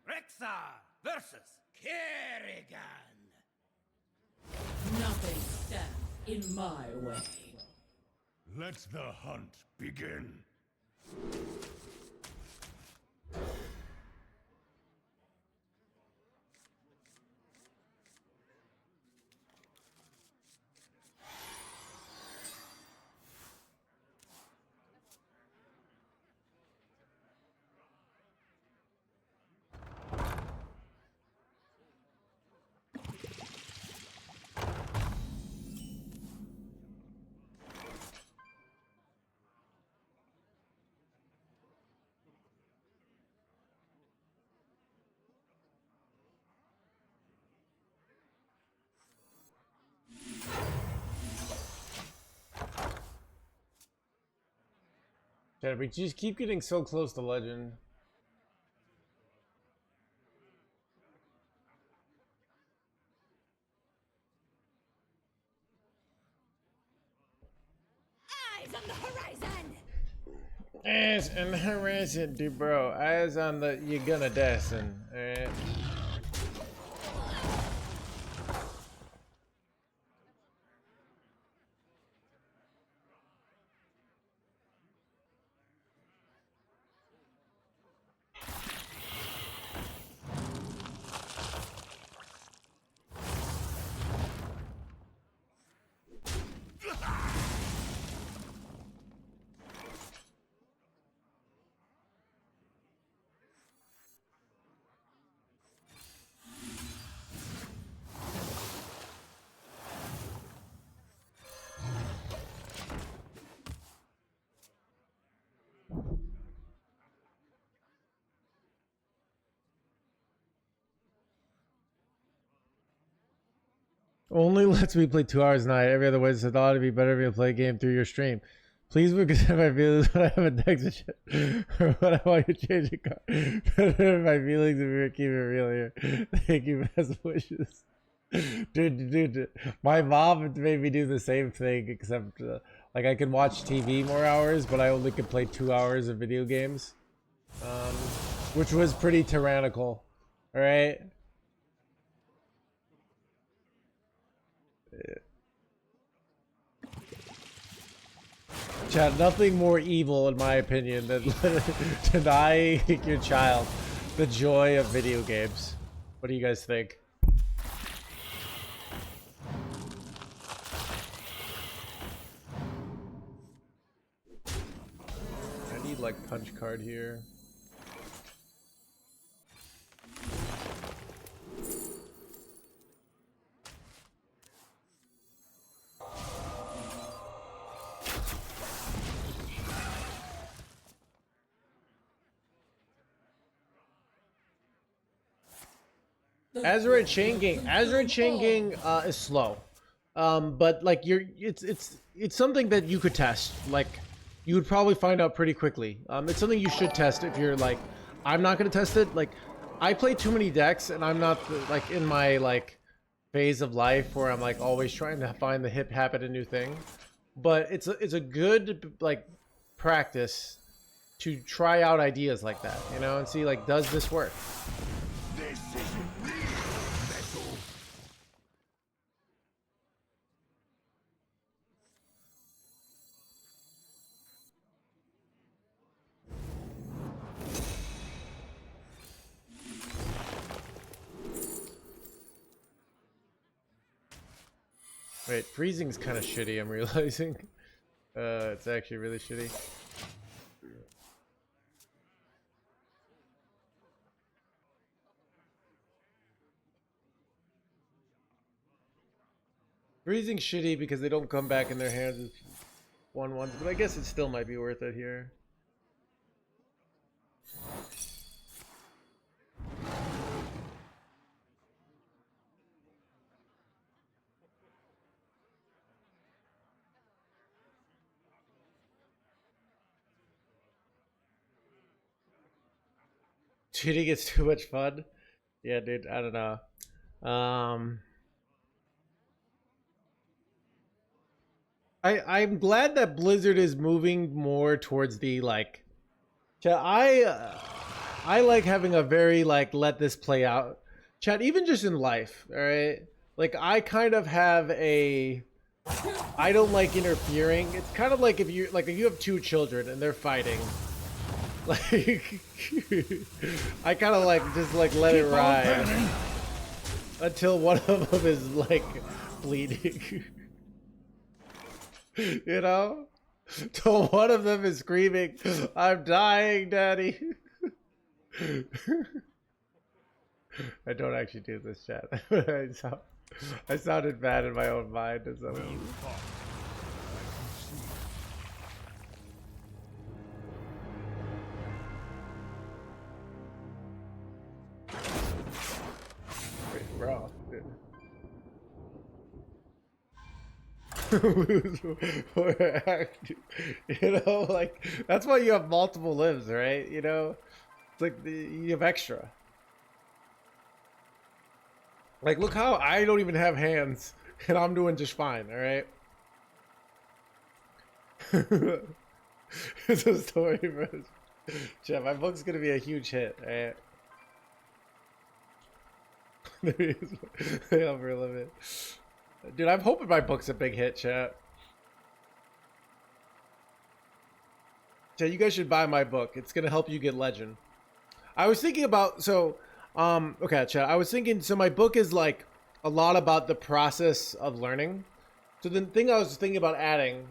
Rexar versus Kerrigan. Nothing stands in my way. Let the hunt begin. Chat, we just keep getting so close to legend. Eyes on the horizon! Eyes on the horizon, dude, bro. Eyes on the you're gonna descend. Alright. Only lets me play 2 hours a night. Every other way, so I thought it'd be better if you play a game through your stream. Please because my feelings when I have a text and shit. Or when I want you to change your car. My feelings if you're keeping it real here. Thank you, best wishes. Dude, my mom made me do the same thing, except like I could watch TV more hours, but I only could play 2 hours of video games, which was pretty tyrannical. All right. Chat, nothing more evil in my opinion than denying your child the joy of video games. What do you guys think? I need like punch card here. Azerite changing is slow, but like it's something that you could test. Like you would probably find out pretty quickly. It's something you should test if you're like, I'm not gonna test it. Like I play too many decks, and I'm not like in my like phase of life where I'm like always trying to find the hip habit a new thing. But it's a good like practice to try out ideas like that, you know, and see like, does this work? This isn't real metal. Wait, freezing's kind of shitty, I'm realizing. It's actually really shitty. Freezing's shitty because they don't come back in their hands as 1/1s, but I guess it still might be worth it here. Cheating is too much fun. Yeah, dude, I don't know. I'm glad that Blizzard is moving more towards the like. Chat, I like having a very like let this play out. Chat, even just in life, all right. Like I kind of have a. I don't like interfering. It's kind of like if you have two children and they're fighting. Like I kind of like just like let it ride until one of them is like bleeding. You know, till one of them is screaming, "I'm dying, Daddy." I don't actually do this, chat. I sounded bad in my own mind. Or something. Bro. You know, like that's why you have multiple lives, right? You know, it's like you have extra. Like, look how I don't even have hands, and I'm doing just fine. All right. It's a story, bro. Jeff, my book's gonna be a huge hit. All right. The upper limit. Dude, I'm hoping my book's a big hit, chat. Chat, you guys should buy my book. It's gonna help you get legend. I was thinking about okay, chat. I was thinking my book is like a lot about the process of learning. So the thing I was thinking about adding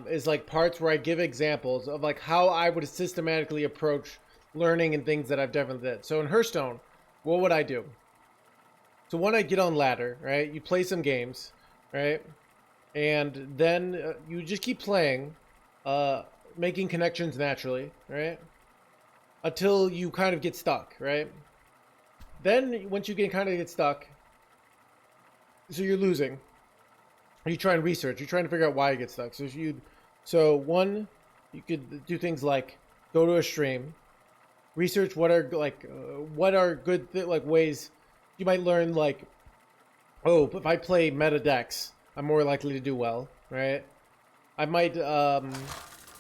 is like parts where I give examples of like how I would systematically approach learning and things that I've definitely did. So in Hearthstone, what would I do? So when I get on ladder, right, you play some games, right, and then you just keep playing, making connections naturally, right, until you kind of get stuck, right. Then once you kind of get stuck, So you're losing. You try and research. You're trying to figure out why you get stuck. So one, you could do things like go to a stream, research what are good ways you might learn, like, oh, if I play meta decks, I'm more likely to do well, right? I might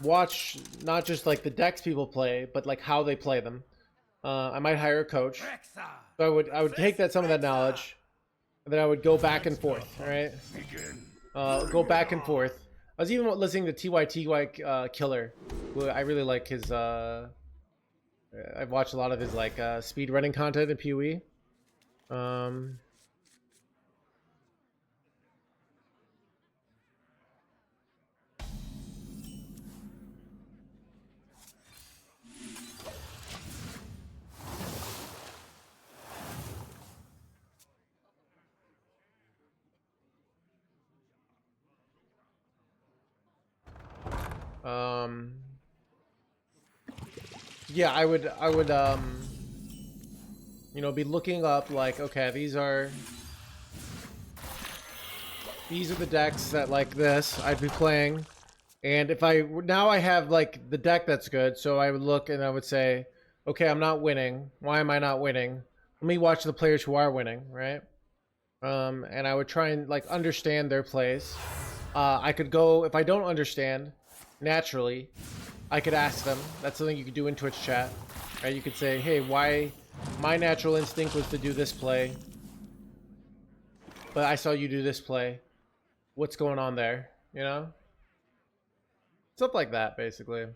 watch not just like the decks people play, but like how they play them. I might hire a coach. So I would take some of that knowledge, and then I would go back and forth, all right? Go back and forth. I was even listening to TYTY Killer, who I really like his. I've watched a lot of his like speed running content in PoE. Yeah, I would you know, be looking up like, okay, these are the decks that like this I'd be playing, and if I have like the deck that's good, so I would look and I would say, okay, I'm not winning. Why am I not winning? Let me watch the players who are winning, right? And I would try and like understand their plays. I could go, if I don't understand, naturally, I could ask them. That's something you could do in Twitch chat. Right? You could say, hey, why my natural instinct was to do this play, but I saw you do this play. What's going on there? You know? Stuff like that, basically.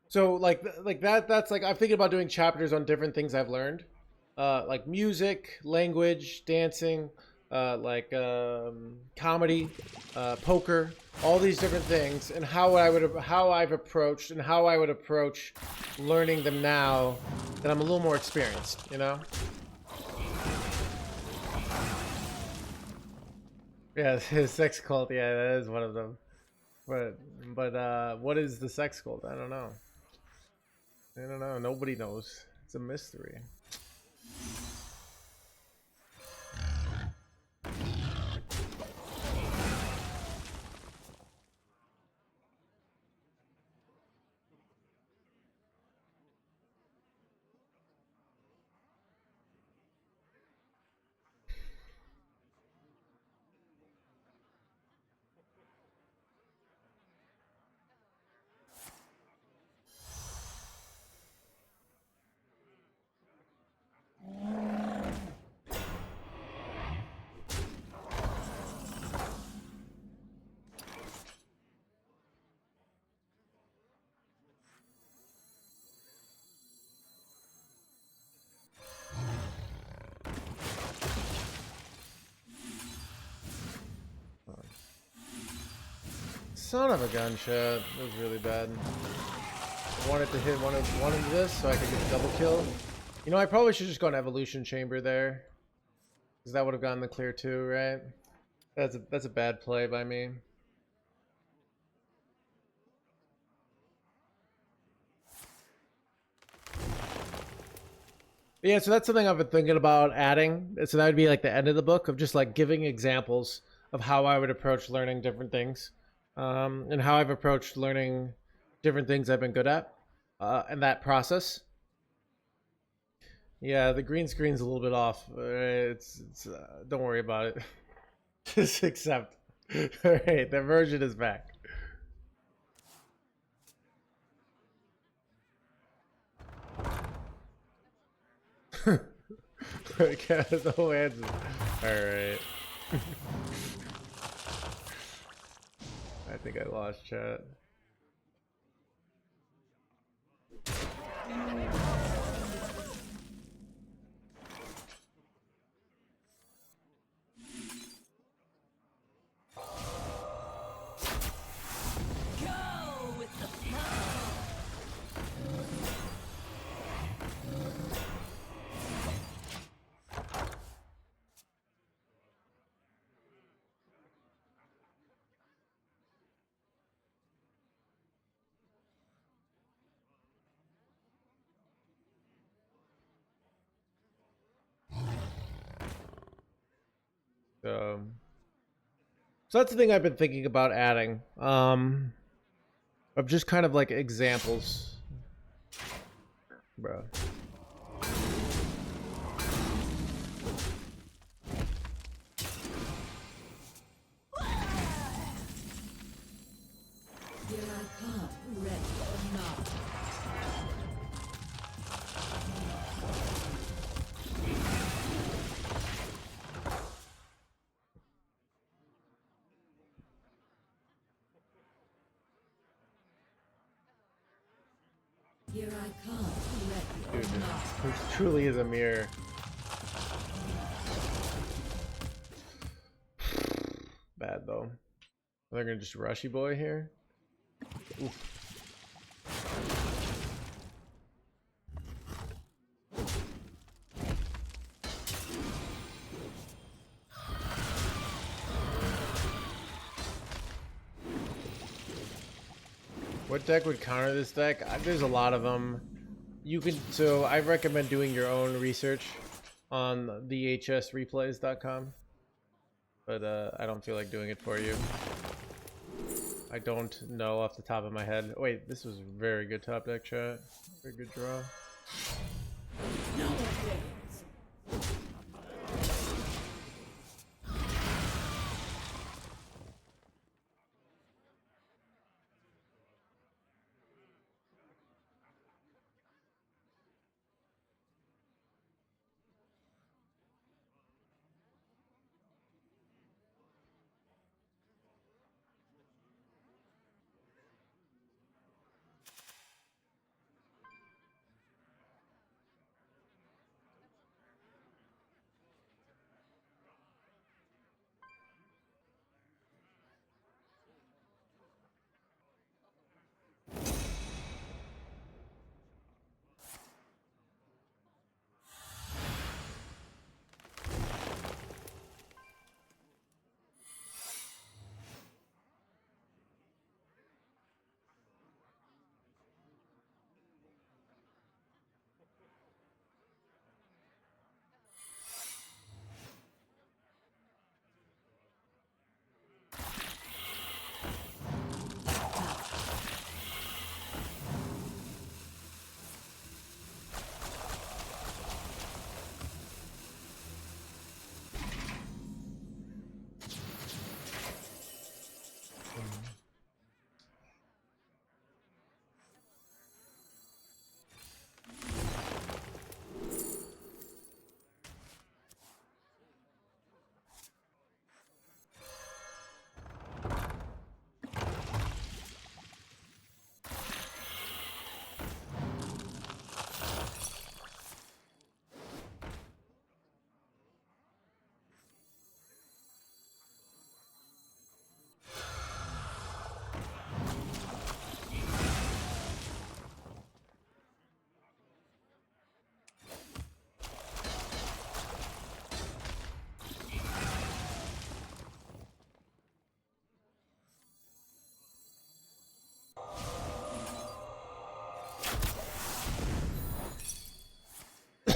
So like that's like, I'm thinking about doing chapters on different things I've learned, like music, language, dancing, comedy, poker, all these different things, and how I would approach learning them now that I'm a little more experienced, you know? Yeah, sex cult. Yeah, that is one of them. But what is the sex cult? I don't know. Nobody knows. It's a mystery. Son of a gun, chat. That was really bad. I wanted to hit one of this so I could get a double kill. You know, I probably should just go an evolution chamber there, because that would have gotten the clear too, right? That's a bad play by me. Yeah, so that's something I've been thinking about adding. So that would be like the end of the book, of just like giving examples of how I would approach learning different things, and how I've approached learning different things I've been good at, and that process. Yeah, the green screen's a little bit off. Don't worry about it. Just accept. All right, the version is back. Okay, no answer. Alright. I think I lost chat. So that's the thing I've been thinking about adding. Of just kind of like examples. Bro. Here I come, ready or not. Here I come, ready Dude, or not. this truly is a mirror. Bad though. They're gonna just rushy boy here. Oof. What deck would counter this deck? There's a lot of them. You can, so I recommend doing your own research on thehsreplays.com, but I don't feel like doing it for you. I don't know off the top of my head. Wait, this was very good top deck chat. Very good draw. No offense.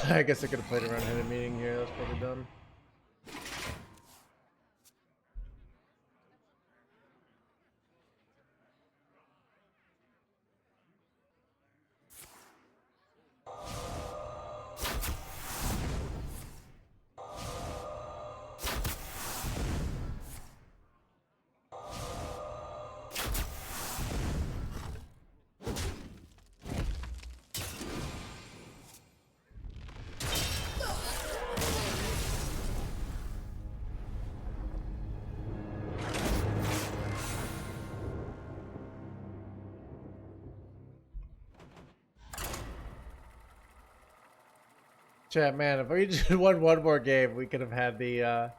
I guess I could have played around in a meeting here. That's probably dumb. Chat, man, if we just won one more game, we could have had the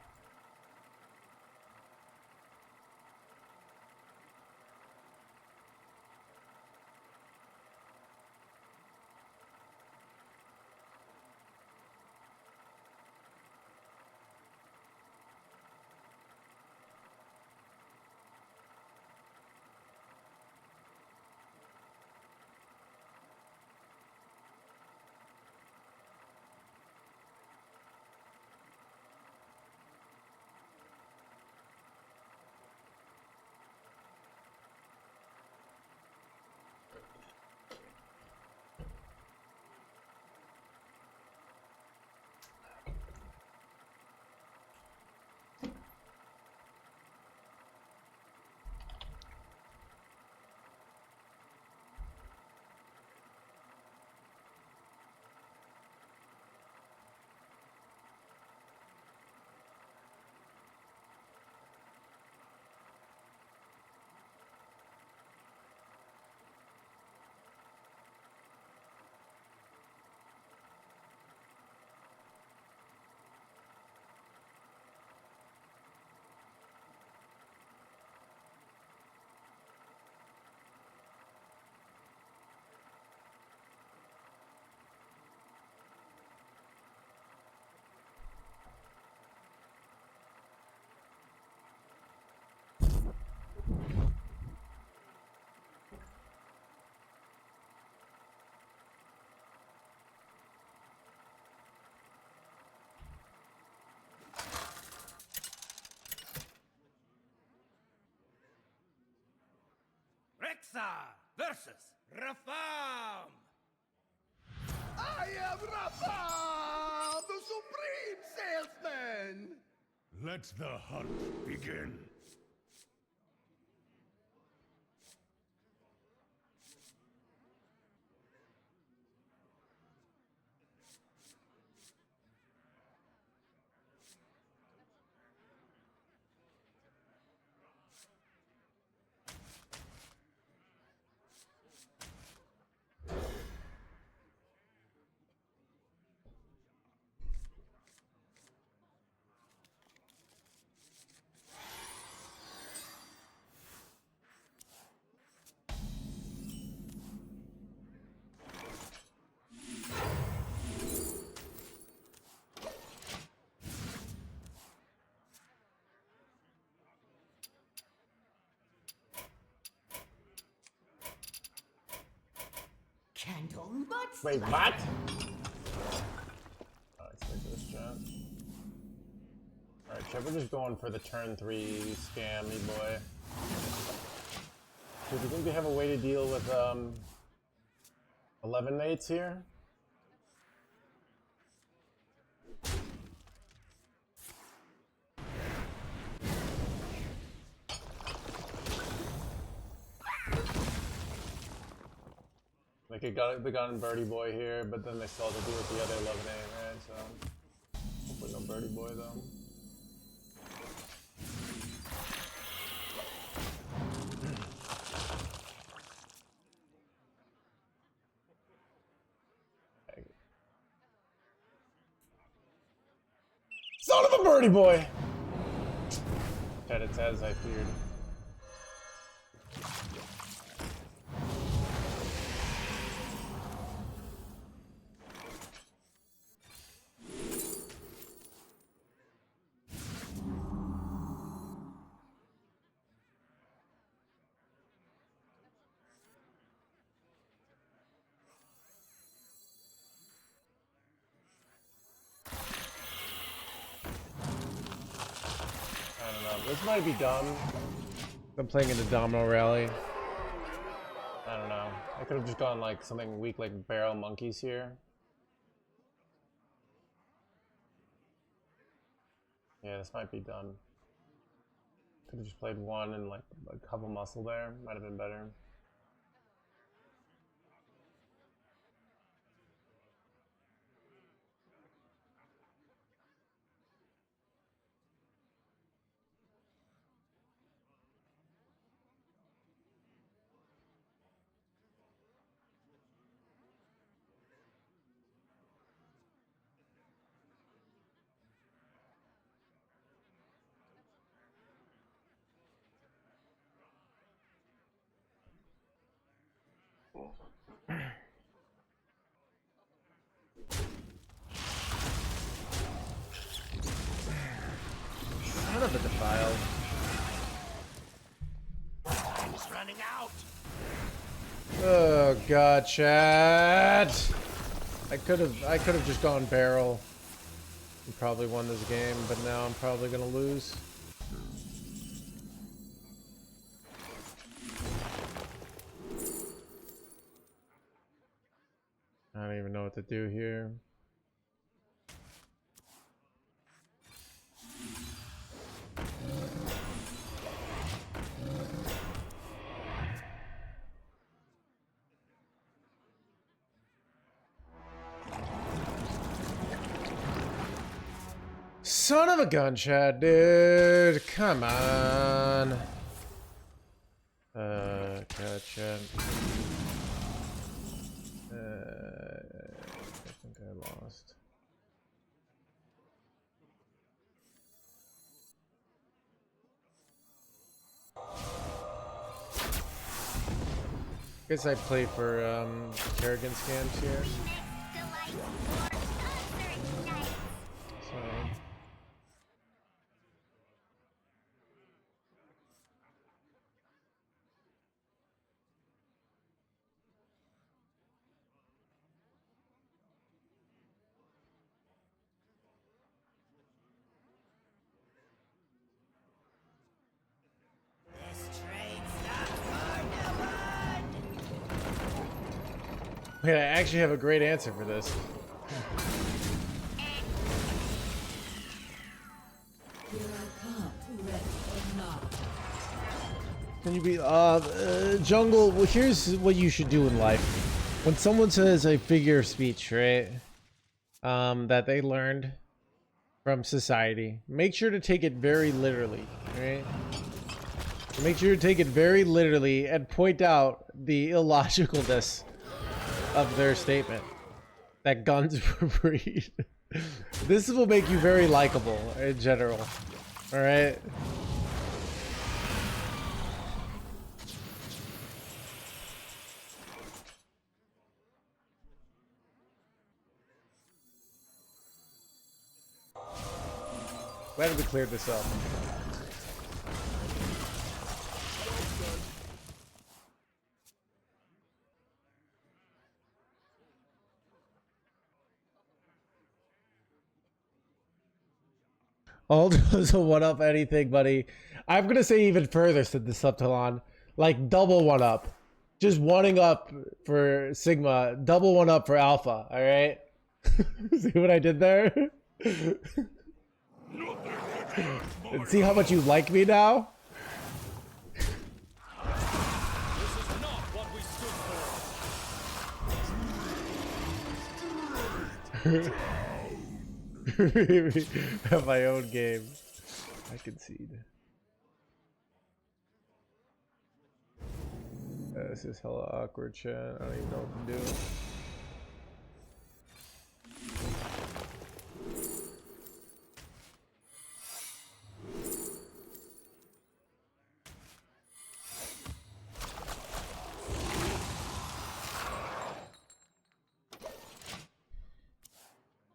Rexar versus Rafam. I am Rafa, the supreme salesman. Let the hunt begin. Candle mud Wait, what? Alright, let's wait for this chat. Alright, chat, we're just going for the turn 3 scammy boy. Do you think we have a way to deal with 11 mates here? Like they got Birdie Boy here, but then they still have to deal with the other 11 8, right? So hopefully no Birdie Boy though. Son of a Birdie Boy! Chat, it's as I feared. I don't know. This might be dumb. I'm playing in the Domino Rally. I don't know. I could have just gone like something weak like Barrel Monkeys here. Yeah, this might be dumb. Could have just played one and like a couple muscle there. Might have been better. Son of a defiled. Time's running out. Oh god, chat. I could have just gone barrel and probably won this game, but now I'm probably gonna lose. I don't even know what to do here. Son of a gun, Chad, dude. Come on. Gotcha. I think I lost. Guess I play for Kerrigan scams here. So. This train stops for no one. Wait, I actually have a great answer for this. Here I come, ready or not. Can you be jungle? Well, here's what you should do in life. When someone says a figure of speech, right? That they learned from society, make sure to take it very literally, right? Make sure to take it very literally and point out the illogicalness of their statement that guns were breed. This will make you very likable in general. All right. Glad we cleared this up. All doesn't one up anything, buddy. I'm gonna say even further, said the Subtalon. Like double one up. Just one up for Sigma, double one up for Alpha, alright? See what I did there? And see how much you like me now? This is not what we stood for. Have my own game. I concede. This is hella awkward, chat. I don't even know what to do.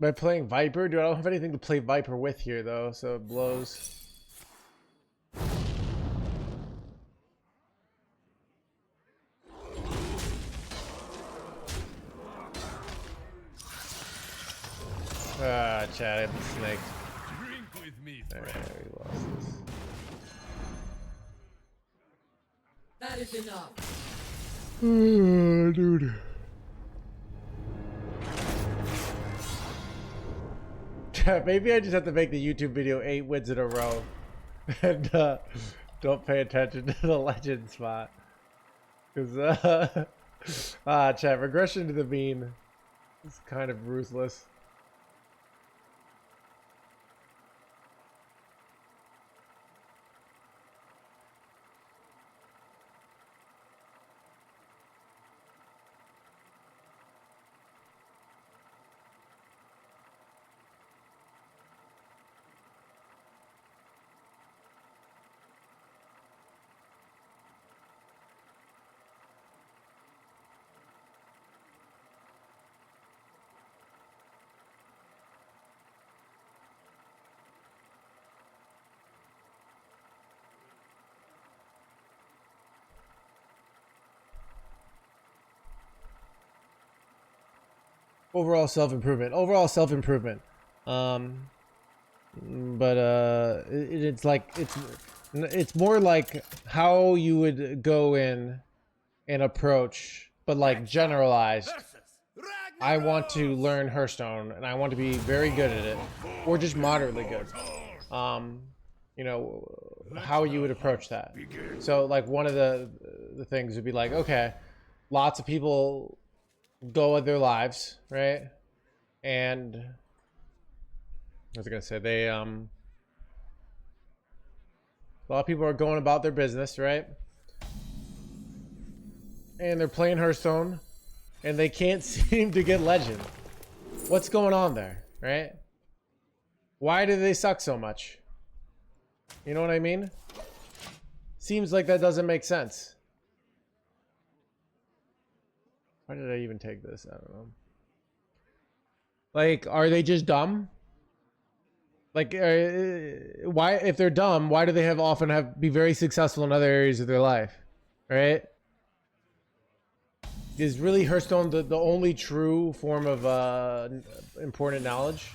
By playing Viper? Dude, I don't have anything to play Viper with here, though, so it blows. Ah, chat, I have the snake. Drink with me, Alright, friend. we lost this. That is enough. Dude. Maybe I just have to make the YouTube video 8 wins in a row and don't pay attention to the legend spot. Because, chat, regression to the mean is kind of ruthless. Overall self-improvement. But it's like it's more like how you would go in and approach, but like generalized. I want to learn Hearthstone and I want to be very good at it, or just moderately good. You know, how you would approach that. So like one of the things would be like, okay, lots of people go with their lives, right? And what was I gonna say? They a lot of people are going about their business, right? And they're playing Hearthstone and they can't seem to get legend. What's going on there, right? Why do they suck so much? You know what I mean? Seems like that doesn't make sense. Why did I even take this? I don't know. Like, are they just dumb? Like, why, if they're dumb, why do they be very successful in other areas of their life? Right? Is really Hearthstone the only true form of important knowledge?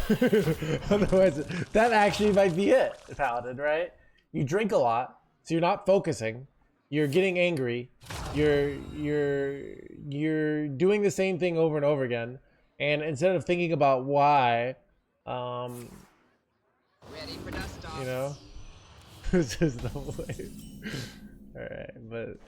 Otherwise, that actually might be it, Paladin, right? You drink a lot, so you're not focusing, you're getting angry, you're doing the same thing over and over again, and instead of thinking about why, Ready for dust off. you know, this is the way. All right, but.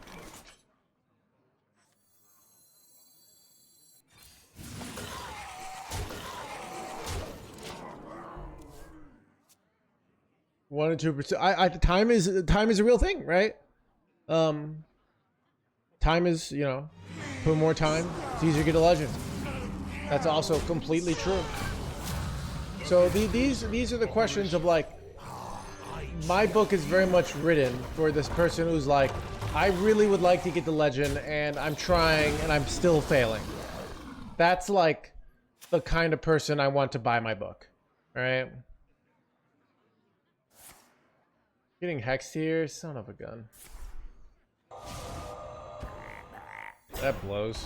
One or 2%. Time is a real thing, right? Time is, you know, put more time, it's easier to get a legend. That's also completely true. So these are the questions of like, my book is very much written for this person who's like, I really would like to get the legend and I'm trying and I'm still failing. That's like the kind of person I want to buy my book, right? Getting hexed here, son of a gun. That blows.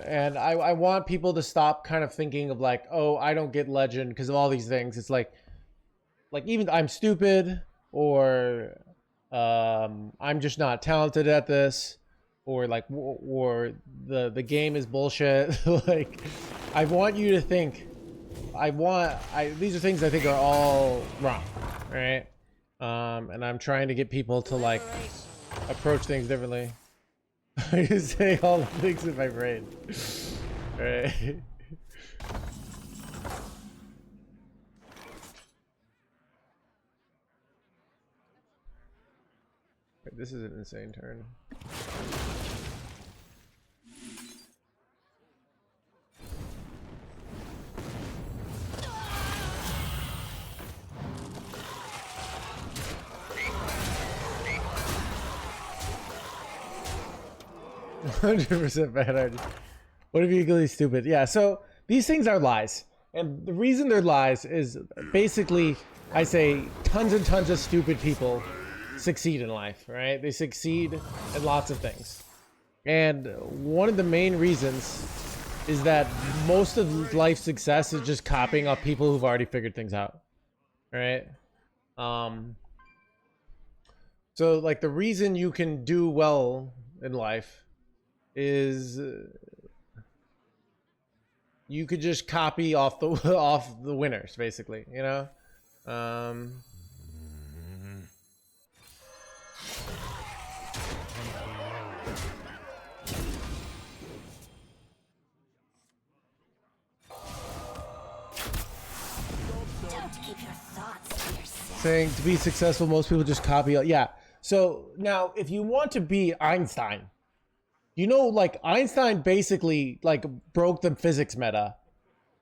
And I want people to stop kind of thinking of like, oh, I don't get legend because of all these things. It's like even I'm stupid, or I'm just not talented at this, or like, or the game is bullshit. Like, I want you to think, these are things I think are all wrong, right? And I'm trying to get people to like approach things differently. I just say all the things in my brain. Right. Wait, this is an insane turn. 100% bad idea. What if you're really stupid? Yeah, so these things are lies. And the reason they're lies is basically, I say tons and tons of stupid people succeed in life, right? They succeed in lots of things. And one of the main reasons is that most of life success is just copying off people who've already figured things out, right? So like the reason you can do well in life is you could just copy off the off the winners, basically, you know. Saying to be successful, most people just copy. Yeah. So now, if you want to be Einstein, you know, like Einstein basically like broke the physics meta.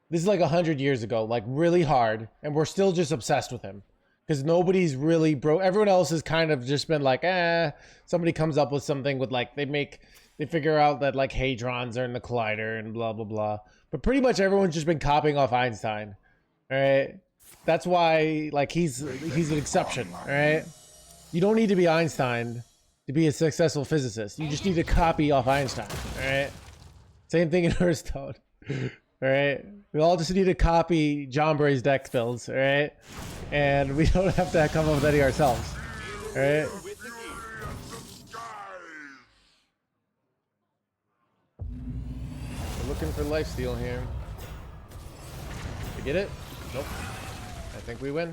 This is like 100 years ago, like really hard, and we're still just obsessed with him because nobody's really broke. Everyone else has kind of just been like, somebody comes up with something with like they figure out that like hadrons are in the collider and blah blah blah. But pretty much everyone's just been copying off Einstein, all right? That's why like he's an exception, all right? You don't need to be Einstein to be a successful physicist. You just need to copy off Einstein, all right? Same thing in Hearthstone, all right? We all just need to copy John Bray's deck builds, all right? And we don't have to come up with any ourselves, all right? We're looking for lifesteal here. We get it? Nope. I think we win.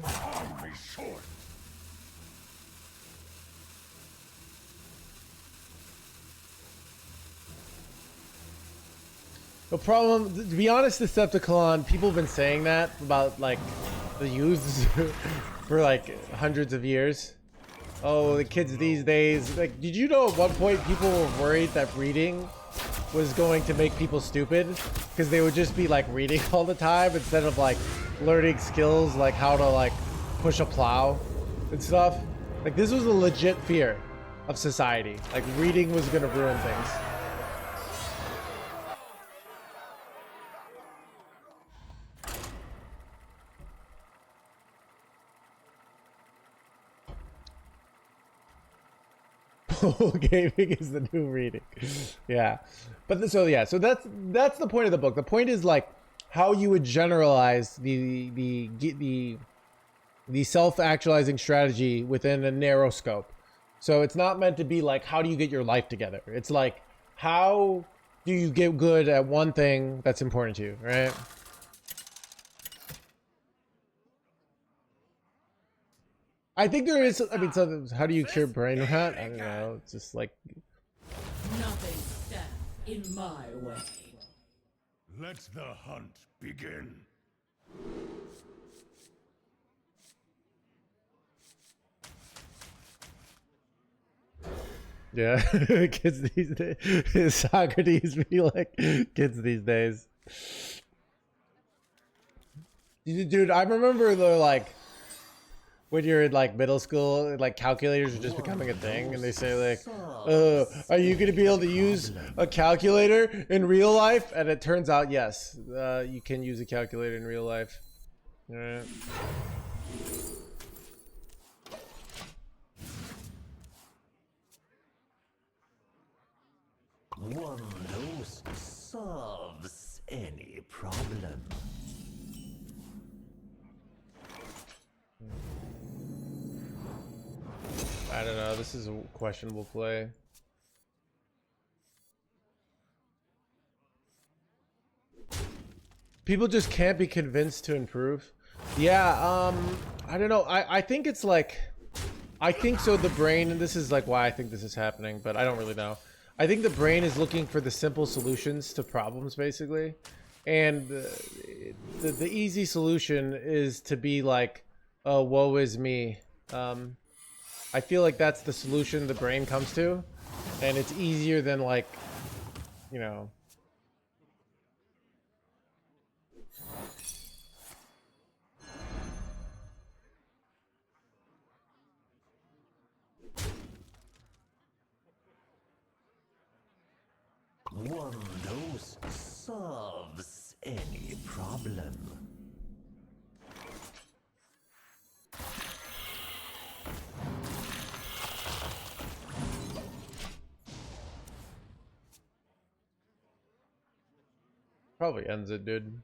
The problem, to be honest, Decepticon, people have been saying that about like the youths for like hundreds of years. Oh, the kids these days. Like, did you know at one point people were worried that reading was going to make people stupid? Because they would just be like reading all the time instead of like learning skills like how to like push a plow and stuff. Like, this was a legit fear of society. Like, reading was going to ruin things. Oh, gaming is the new reading. Yeah, but so that's the point of the book. The point is like how you would generalize the self-actualizing strategy within a narrow scope. So it's not meant to be like how do you get your life together. It's like how do you get good at one thing that's important to you, right? I think there is. I mean, so how do you cure brain rot? I don't know. It's just like Nothing stands in my way. Let the hunt begin. yeah, kids these days. Socrates be like kids these days. Dude, I remember the like. When you're in like middle school, like calculators are just becoming a thing, and they say like, "Are you gonna be able to use a calculator in real life?" And it turns out, yes, you can use a calculator in real life. All right. One host solves any problem. I don't know. This is a questionable play. People just can't be convinced to improve. Yeah, I don't know. I think it's like, I think so the brain, and this is like why I think this is happening, but I don't really know. I think the brain is looking for the simple solutions to problems, basically. And the easy solution is to be like, oh, woe is me. I feel like that's the solution the brain comes to, and it's easier than like, you know. One host solves any problem. Probably ends it, dude.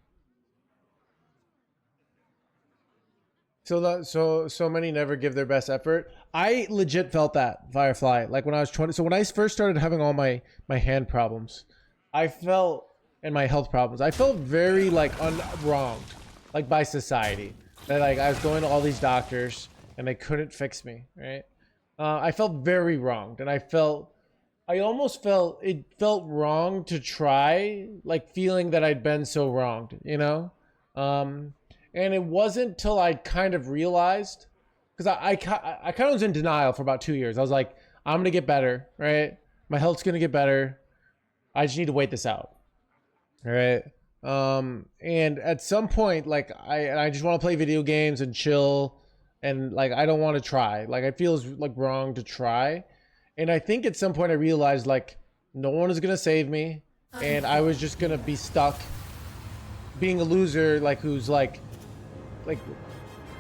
So many never give their best effort. I legit felt that, Firefly. Like when I was 20. So when I first started having all my hand problems, I felt, and my health problems, I felt very like wronged, like by society. That like I was going to all these doctors and they couldn't fix me, right? I felt very wronged, and I almost felt it felt wrong to try, like feeling that I'd been so wronged, you know? And it wasn't till I kind of realized, because I kind of was in denial for about 2 years. I was like, I'm going to get better, right? My health's going to get better. I just need to wait this out, all right? And at some point, like, I just want to play video games and chill, and like, I don't want to try. Like, it feels like wrong to try. And I think at some point I realized like no one is gonna save me, and I was just gonna be stuck being a loser, like who's like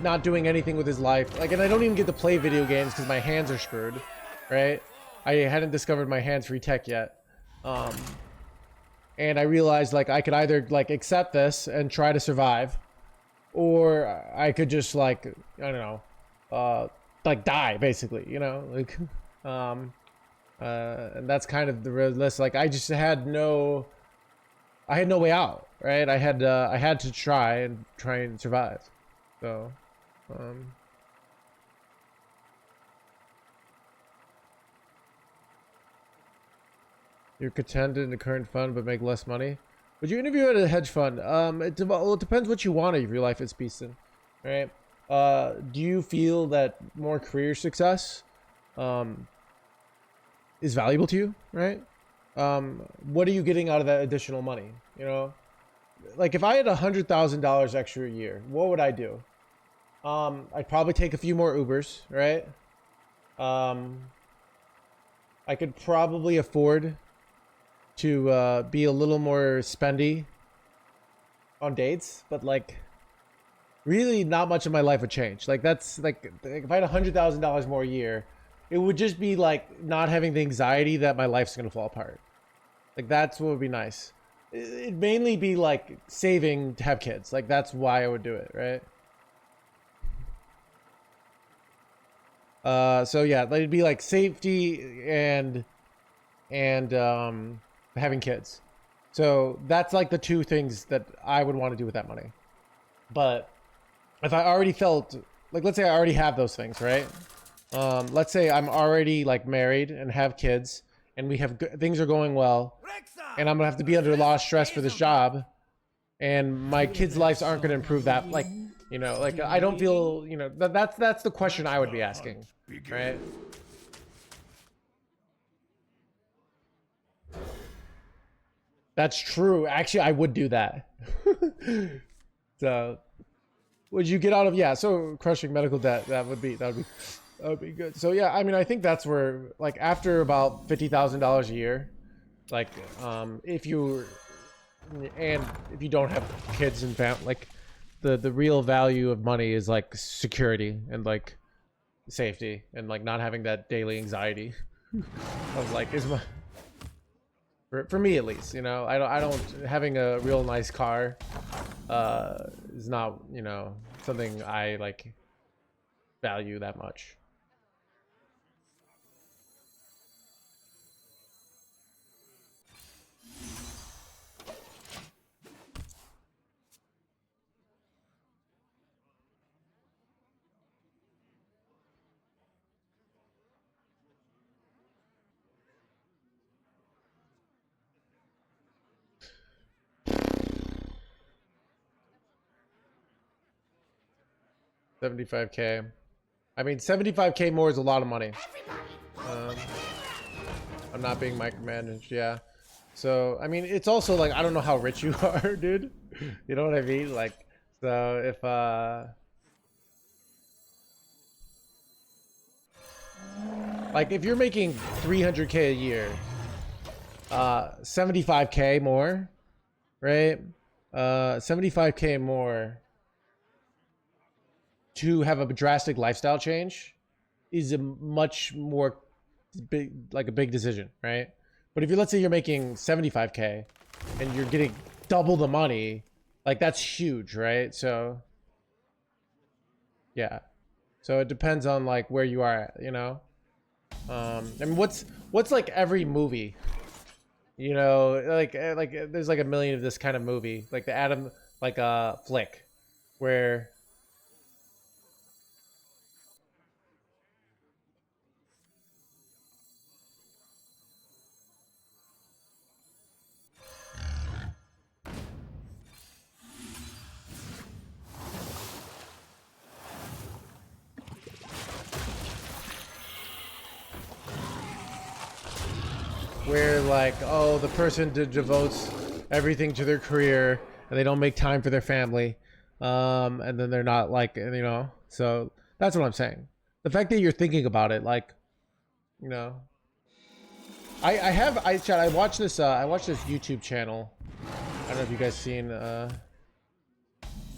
not doing anything with his life. Like, and I don't even get to play video games because my hands are screwed, right? I hadn't discovered my hands-free tech yet. And I realized like I could either like accept this and try to survive, or I could just like, I don't know, like die basically, you know, like. And that's kind of the list. Like I just had no way out, right? I had to try and survive. So, you're content in the current fund but make less money. Would you interview at a hedge fund? It depends what you want out of your life as Beeston, right? Do you feel that more career success, is valuable to you, right? What are you getting out of that additional money? You know, like if I had $100,000 extra a year, what would I do? I'd probably take a few more Ubers, right? I could probably afford to be a little more spendy on dates, but like really not much of my life would change. Like that's like if I had $100,000 more a year, It would just be like not having the anxiety that my life's gonna fall apart. Like that's what would be nice. It'd mainly be like saving to have kids. Like that's why I would do it, right? So yeah, it'd be like safety and having kids. So that's like the two things that I would want to do with that money. But if I already felt like, let's say I already have those things, right? Let's say I'm already like married and have kids, and we have things are going well, and I'm gonna have to be under a lot of stress for this job, and my kids' lives aren't gonna improve that. Like, you know, like I don't feel, you know, that's the question I would be asking, right? That's true. Actually, I would do that. So, would you get out of, yeah? So crushing medical debt, that would be good. So yeah, I mean, I think that's where, like, after about $50,000 a year, like, if you don't have kids and like, the real value of money is like security and like safety and like not having that daily anxiety of like, is my, for me at least, you know, I don't having a real nice car is not, you know, something I like value that much. $75K. I mean, $75K more is a lot of money. I'm not being micromanaged, yeah. So, I mean, it's also like, I don't know how rich you are, dude. You know what I mean? Like, so if, like if you're making 300K a year, 75K more, right? 75K more to have a drastic lifestyle change is a much more big, like a big decision, right? But if you, let's say you're making 75K and you're getting double the money, like that's huge, right? So yeah, so it depends on like where you are at, you know. I mean, what's like every movie, you know, like there's like a million of this kind of movie, like the Adam, like a flick where like, oh, the person devotes everything to their career and they don't make time for their family, and then they're not like, you know. So that's what I'm saying. The fact that you're thinking about it, like, you know, I watched this YouTube channel. I don't know if you guys seen, you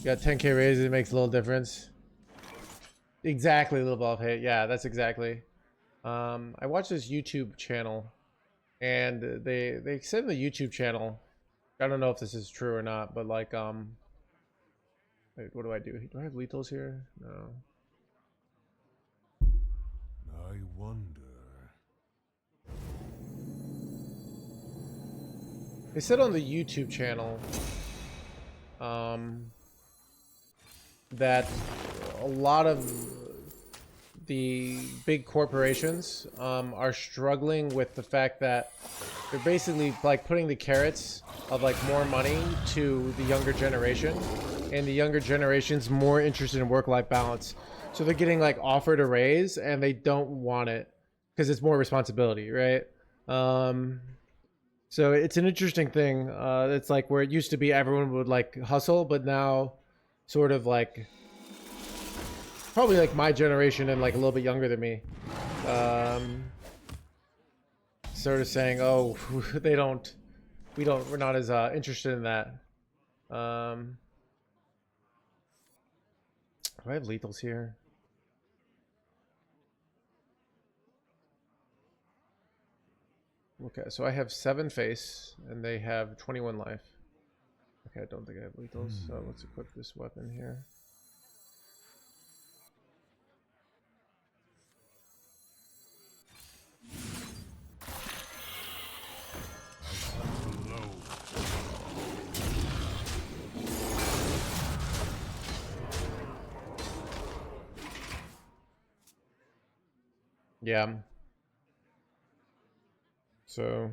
got 10K raises, it makes a little difference. Exactly, little ball hit. Yeah, that's exactly. I watched this YouTube channel, and they said in the YouTube channel, I don't know if this is true or not, but like, wait, what do I do? Do I have lethals here? No. I wonder. They said on the YouTube channel, that a lot of the big corporations are struggling with the fact that they're basically like putting the carrots of like more money to the younger generation, and the younger generation's more interested in work-life balance. So they're getting like offered a raise and they don't want it because it's more responsibility, right? So it's an interesting thing. It's like where it used to be everyone would like hustle, but now sort of like probably like my generation and like a little bit younger than me, sort of saying, oh, we're not as interested in that. Do I have lethals here? Okay, so I have 7 face, and they have 21 life. Okay, I don't think I have lethals, so let's equip this weapon here. Yeah. So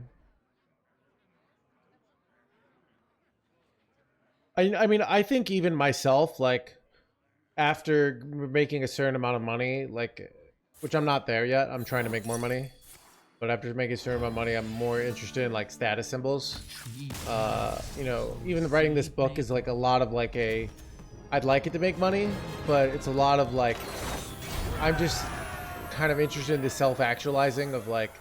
I mean, I think even myself, like, after making a certain amount of money, like, which I'm not there yet, I'm trying to make more money, but after making a certain amount of money, I'm more interested in, like, status symbols. You know, even writing this book is, like, a lot of, like, I'd like it to make money, but it's a lot of, like, I'm just kind of interested in the self-actualizing of, like,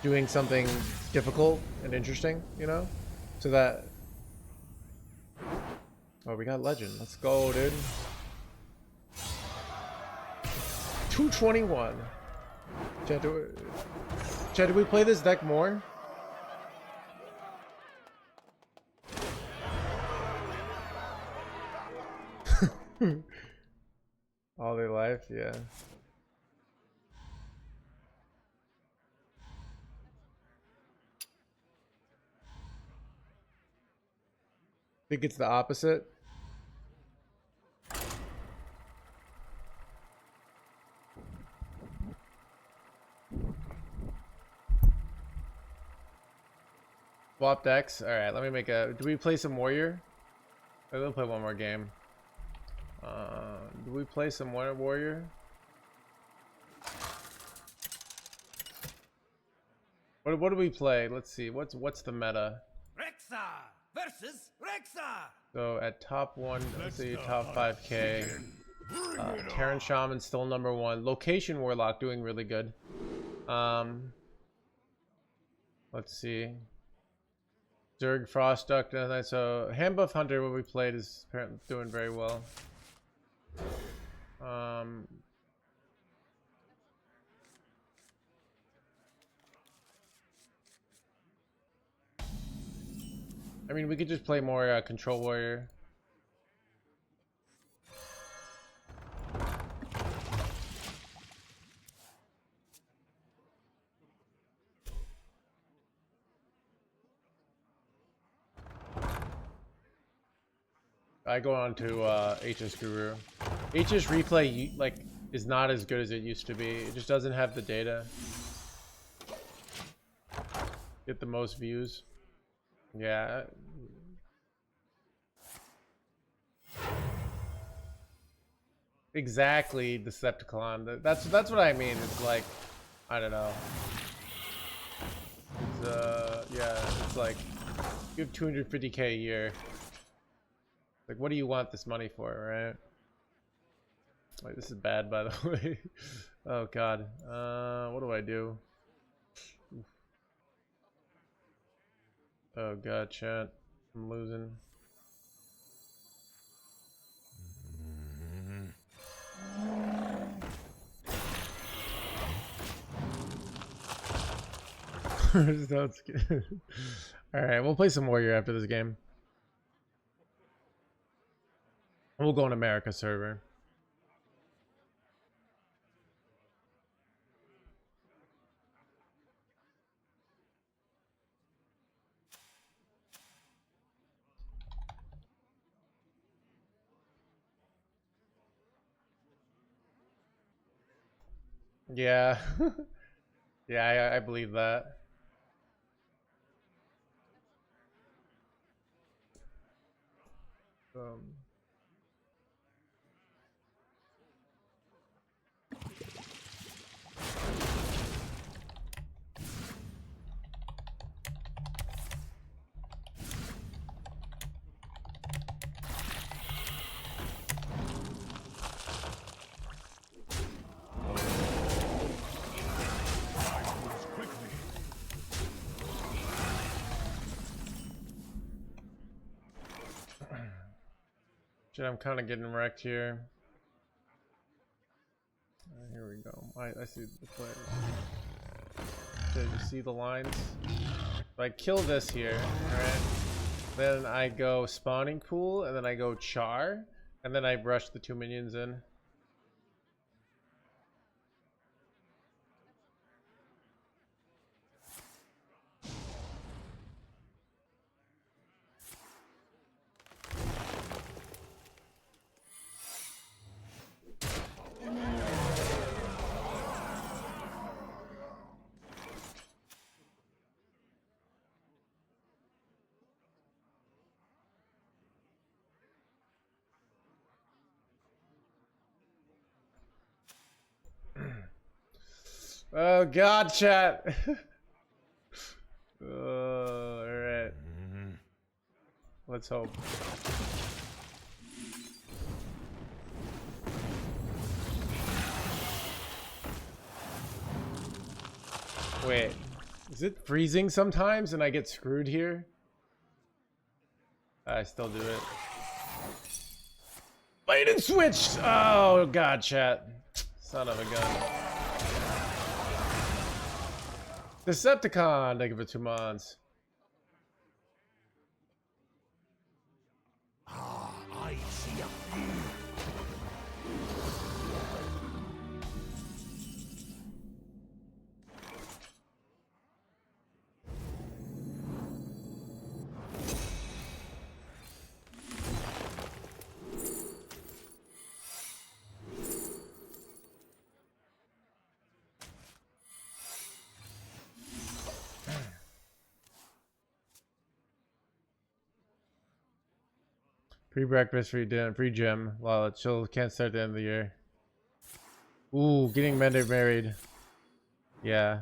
doing something difficult and interesting, you know? So that... Oh, we got legend. Let's go, dude. 221. Chad, do we play this deck more? All their life, yeah. Think it's the opposite. Swap decks. All right, let me make a. Do we play some warrior? We'll play one more game. Do we play some warrior? What do we play? Let's see. What's the meta? Rexa versus Rexa. So at top 1, let's see, top 5K. Terran Shaman still #1. Location Warlock doing really good. Let's see. Zerg Frost Duck. So Handbuff Hunter, what we played, is apparently doing very well. I mean, we could just play more Control Warrior. I go on to HS Guru. HS Replay, like, is not as good as it used to be. It just doesn't have the data. Get the most views. Yeah. Exactly, Decepticon. That's what I mean. It's like, I don't know. It's yeah, it's like you have 250K a year. Like, what do you want this money for, right? Like, this is bad, by the way. Oh god. What do I do? Oh god, chat. I'm losing. That's good. Alright, we'll play some Warrior after this game. We'll go on America server. Yeah. Yeah, I believe that. Shit, I'm kind of getting wrecked here. Here we go. I see the players. Did you see the lines? So I kill this here, right? Then I go spawning pool, and then I go char, and then I rush the 2 minions in. Oh god, chat. Alright. Let's hope. Wait, is it freezing sometimes and I get screwed here? I still do it. Bait and switched! Oh god, chat. Son of a gun. Decepticon, thank you for 2 months. I see a few. Free breakfast, free dinner, free gym. Well, it chill can't start at the end of the year. Ooh, getting married. Yeah.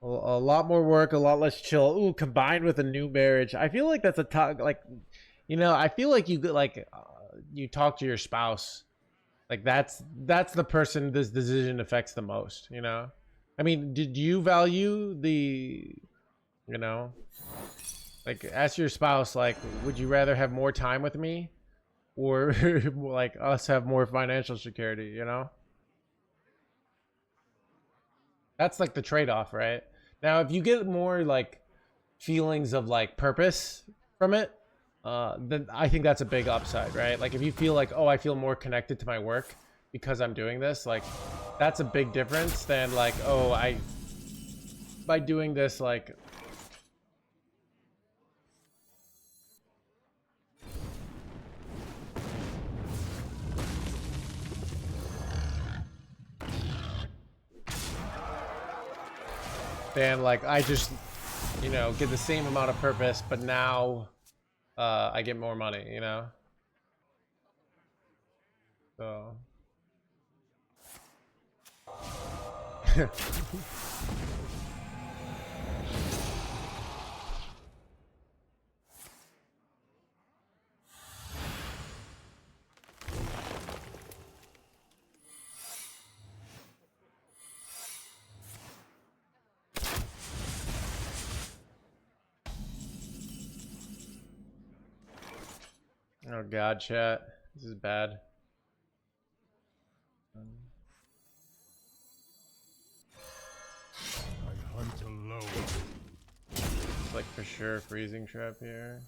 A lot more work, a lot less chill. Ooh, combined with a new marriage. I feel like that's a talk. Like, you know, I feel like you you talk to your spouse. Like that's the person this decision affects the most. You know. I mean, did you value the, you know? Like, ask your spouse, like, would you rather have more time with me or like us have more financial security, you know? That's like the trade-off, right? Now, if you get more like feelings of like purpose from it, then I think that's a big upside, right? Like if you feel like, oh, I feel more connected to my work because I'm doing this, like that's a big difference than like, oh, by doing this, like, then like I just, you know, get the same amount of purpose, but now I get more money, you know? So oh god, chat. This is bad. I hunt alone. It's like for sure freezing trap here.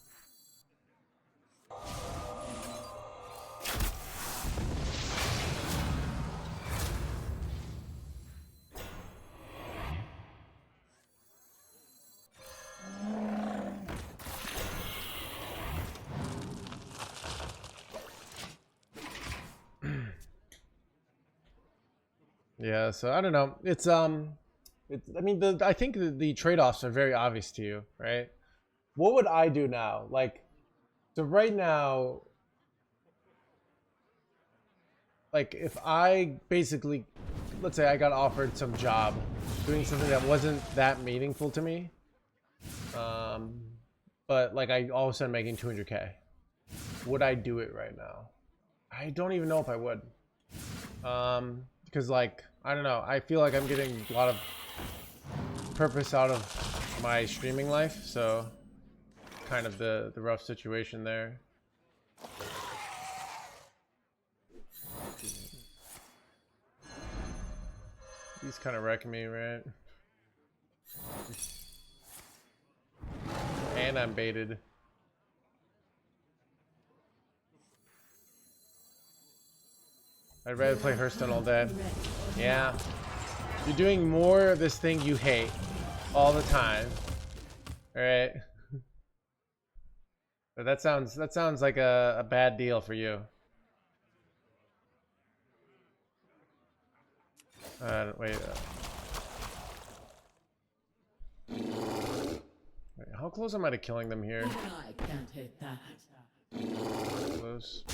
Yeah, so I don't know. It's I mean I think the trade-offs are very obvious to you, right? What would I do now? Like, so right now, like if I basically, let's say I got offered some job doing something that wasn't that meaningful to me, but like I all of a sudden making 200K, would I do it right now? I don't even know if I would. Because like, I don't know, I feel like I'm getting a lot of purpose out of my streaming life, so kind of the rough situation there. He's kind of wrecking me, right? And I'm baited. I'd rather play Hearthstone all day. Yeah. You're doing more of this thing you hate all the time. Alright. But that sounds like a bad deal for you. Wait. Wait, how close am I to killing them here? I can't hit that. Close.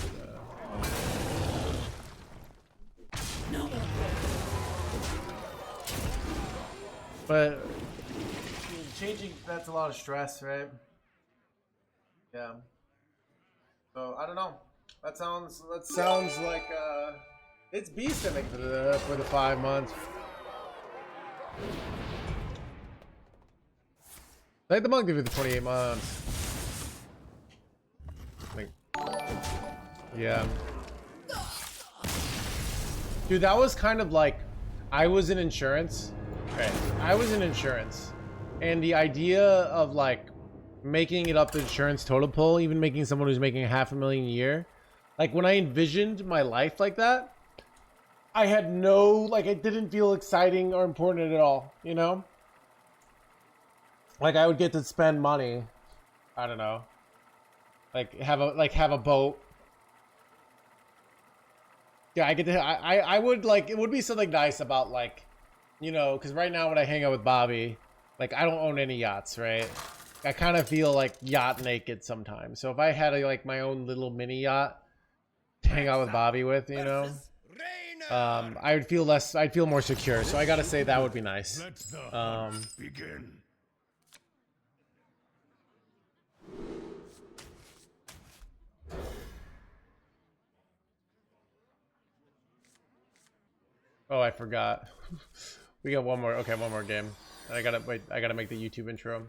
No. But changing, that's a lot of stress, right? Yeah. So I don't know. That sounds like it's beasting for the 5 months. Like the monk give you the 28 months. Like, yeah. Dude, that was kind of like I was in insurance. Okay, I was in insurance, and the idea of like making it up the insurance totem pole, even making someone who's making $500,000 a year, like when I envisioned my life like that, I had no, like, it didn't feel exciting or important at all, you know? Like I would get to spend money, I don't know, like have a boat. Yeah, I get to, I would like, it would be something nice about like, you know, because right now when I hang out with Bobby, like I don't own any yachts, right? I kind of feel like yacht naked sometimes. So if I had like my own little mini yacht to hang out with Bobby with, you know, I would feel less, I'd feel more secure. So I gotta say that would be nice. Let the hunt begin. Oh, I forgot. We got one more. Okay, one more game. And I gotta wait. I gotta make the YouTube intro.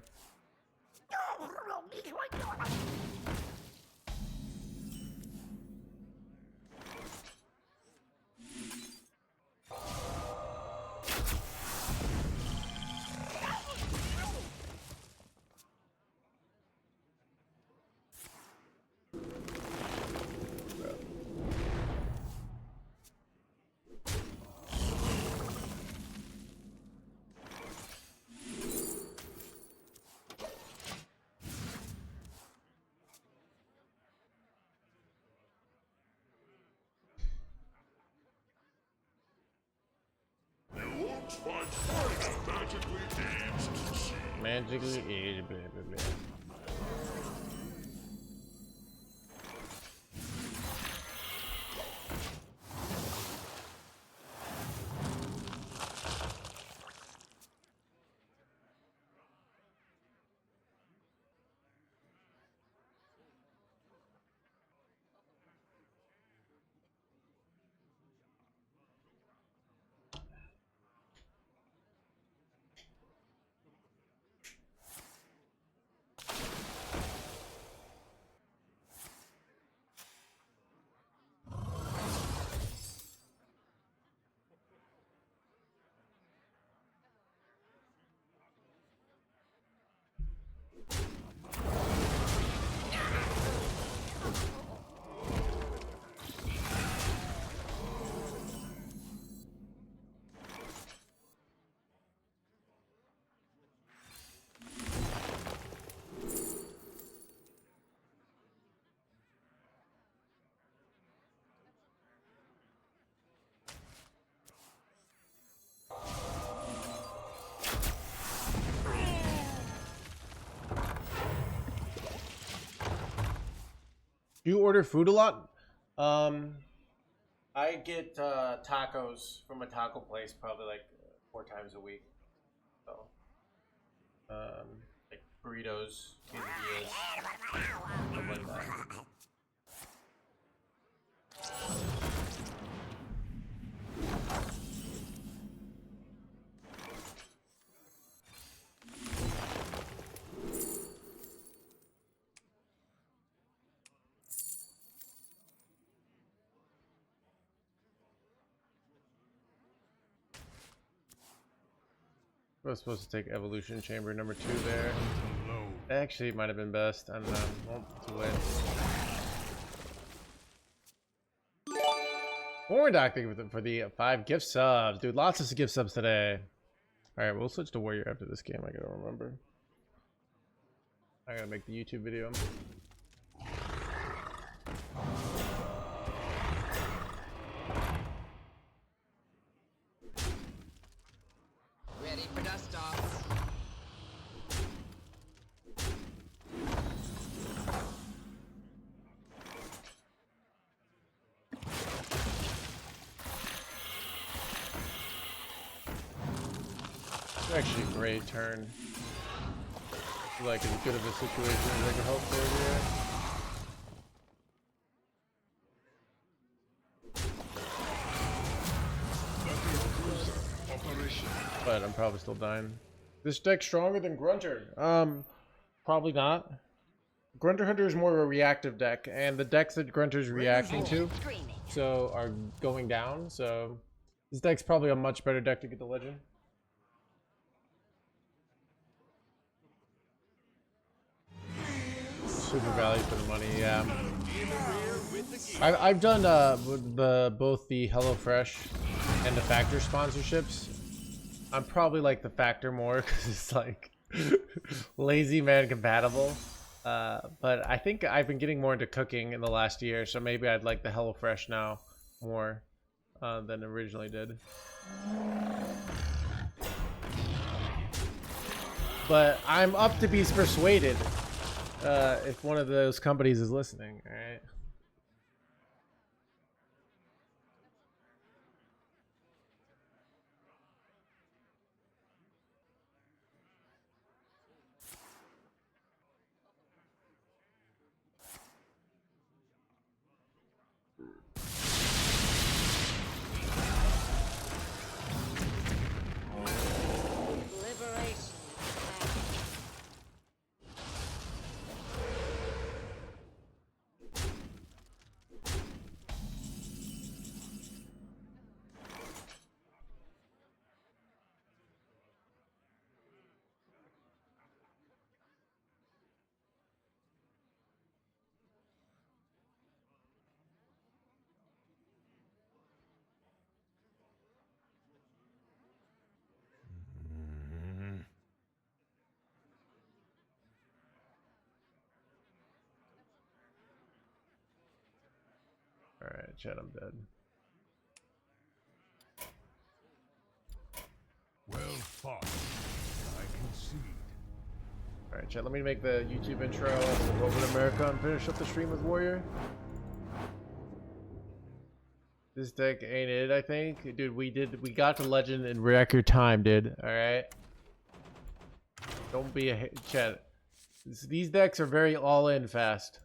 Magically aged, blah blah blah. Do you order food a lot? I get tacos from a taco place probably like 4 times a week. So, like burritos, quesadillas, stuff like that. I was supposed to take Evolution Chamber number 2 there. Alone. Actually, it might have been best. I don't know. Well, too late. Warren Doctor for the 5 gift subs. Dude, lots of gift subs today. Alright, we'll switch to Warrior after this game. I gotta remember. I gotta make the YouTube video. Ready for dust off. It's actually a great turn. Like as good of a situation as I can hope for here. But I'm probably still dying. This deck's stronger than Grunter. Probably not. Grunter Hunter is more of a reactive deck, and the decks that Grunter's reacting to so are going down, so this deck's probably a much better deck to get the legend. Super value for the money, yeah. I've done both the HelloFresh and the Factor sponsorships. I'm probably like the Factor more because it's like lazy man compatible. But I think I've been getting more into cooking in the last year, so maybe I'd like the HelloFresh now more than originally did. But I'm up to be persuaded if one of those companies is listening, all right? Alright, chat, I'm dead. Well fought. I concede. Alright, chat, let me make the YouTube intro of Over to America and finish up the stream with Warrior. This deck ain't it, I think. Dude, we got to legend in record time, dude. Alright? Don't be a chat. These decks are very all in fast.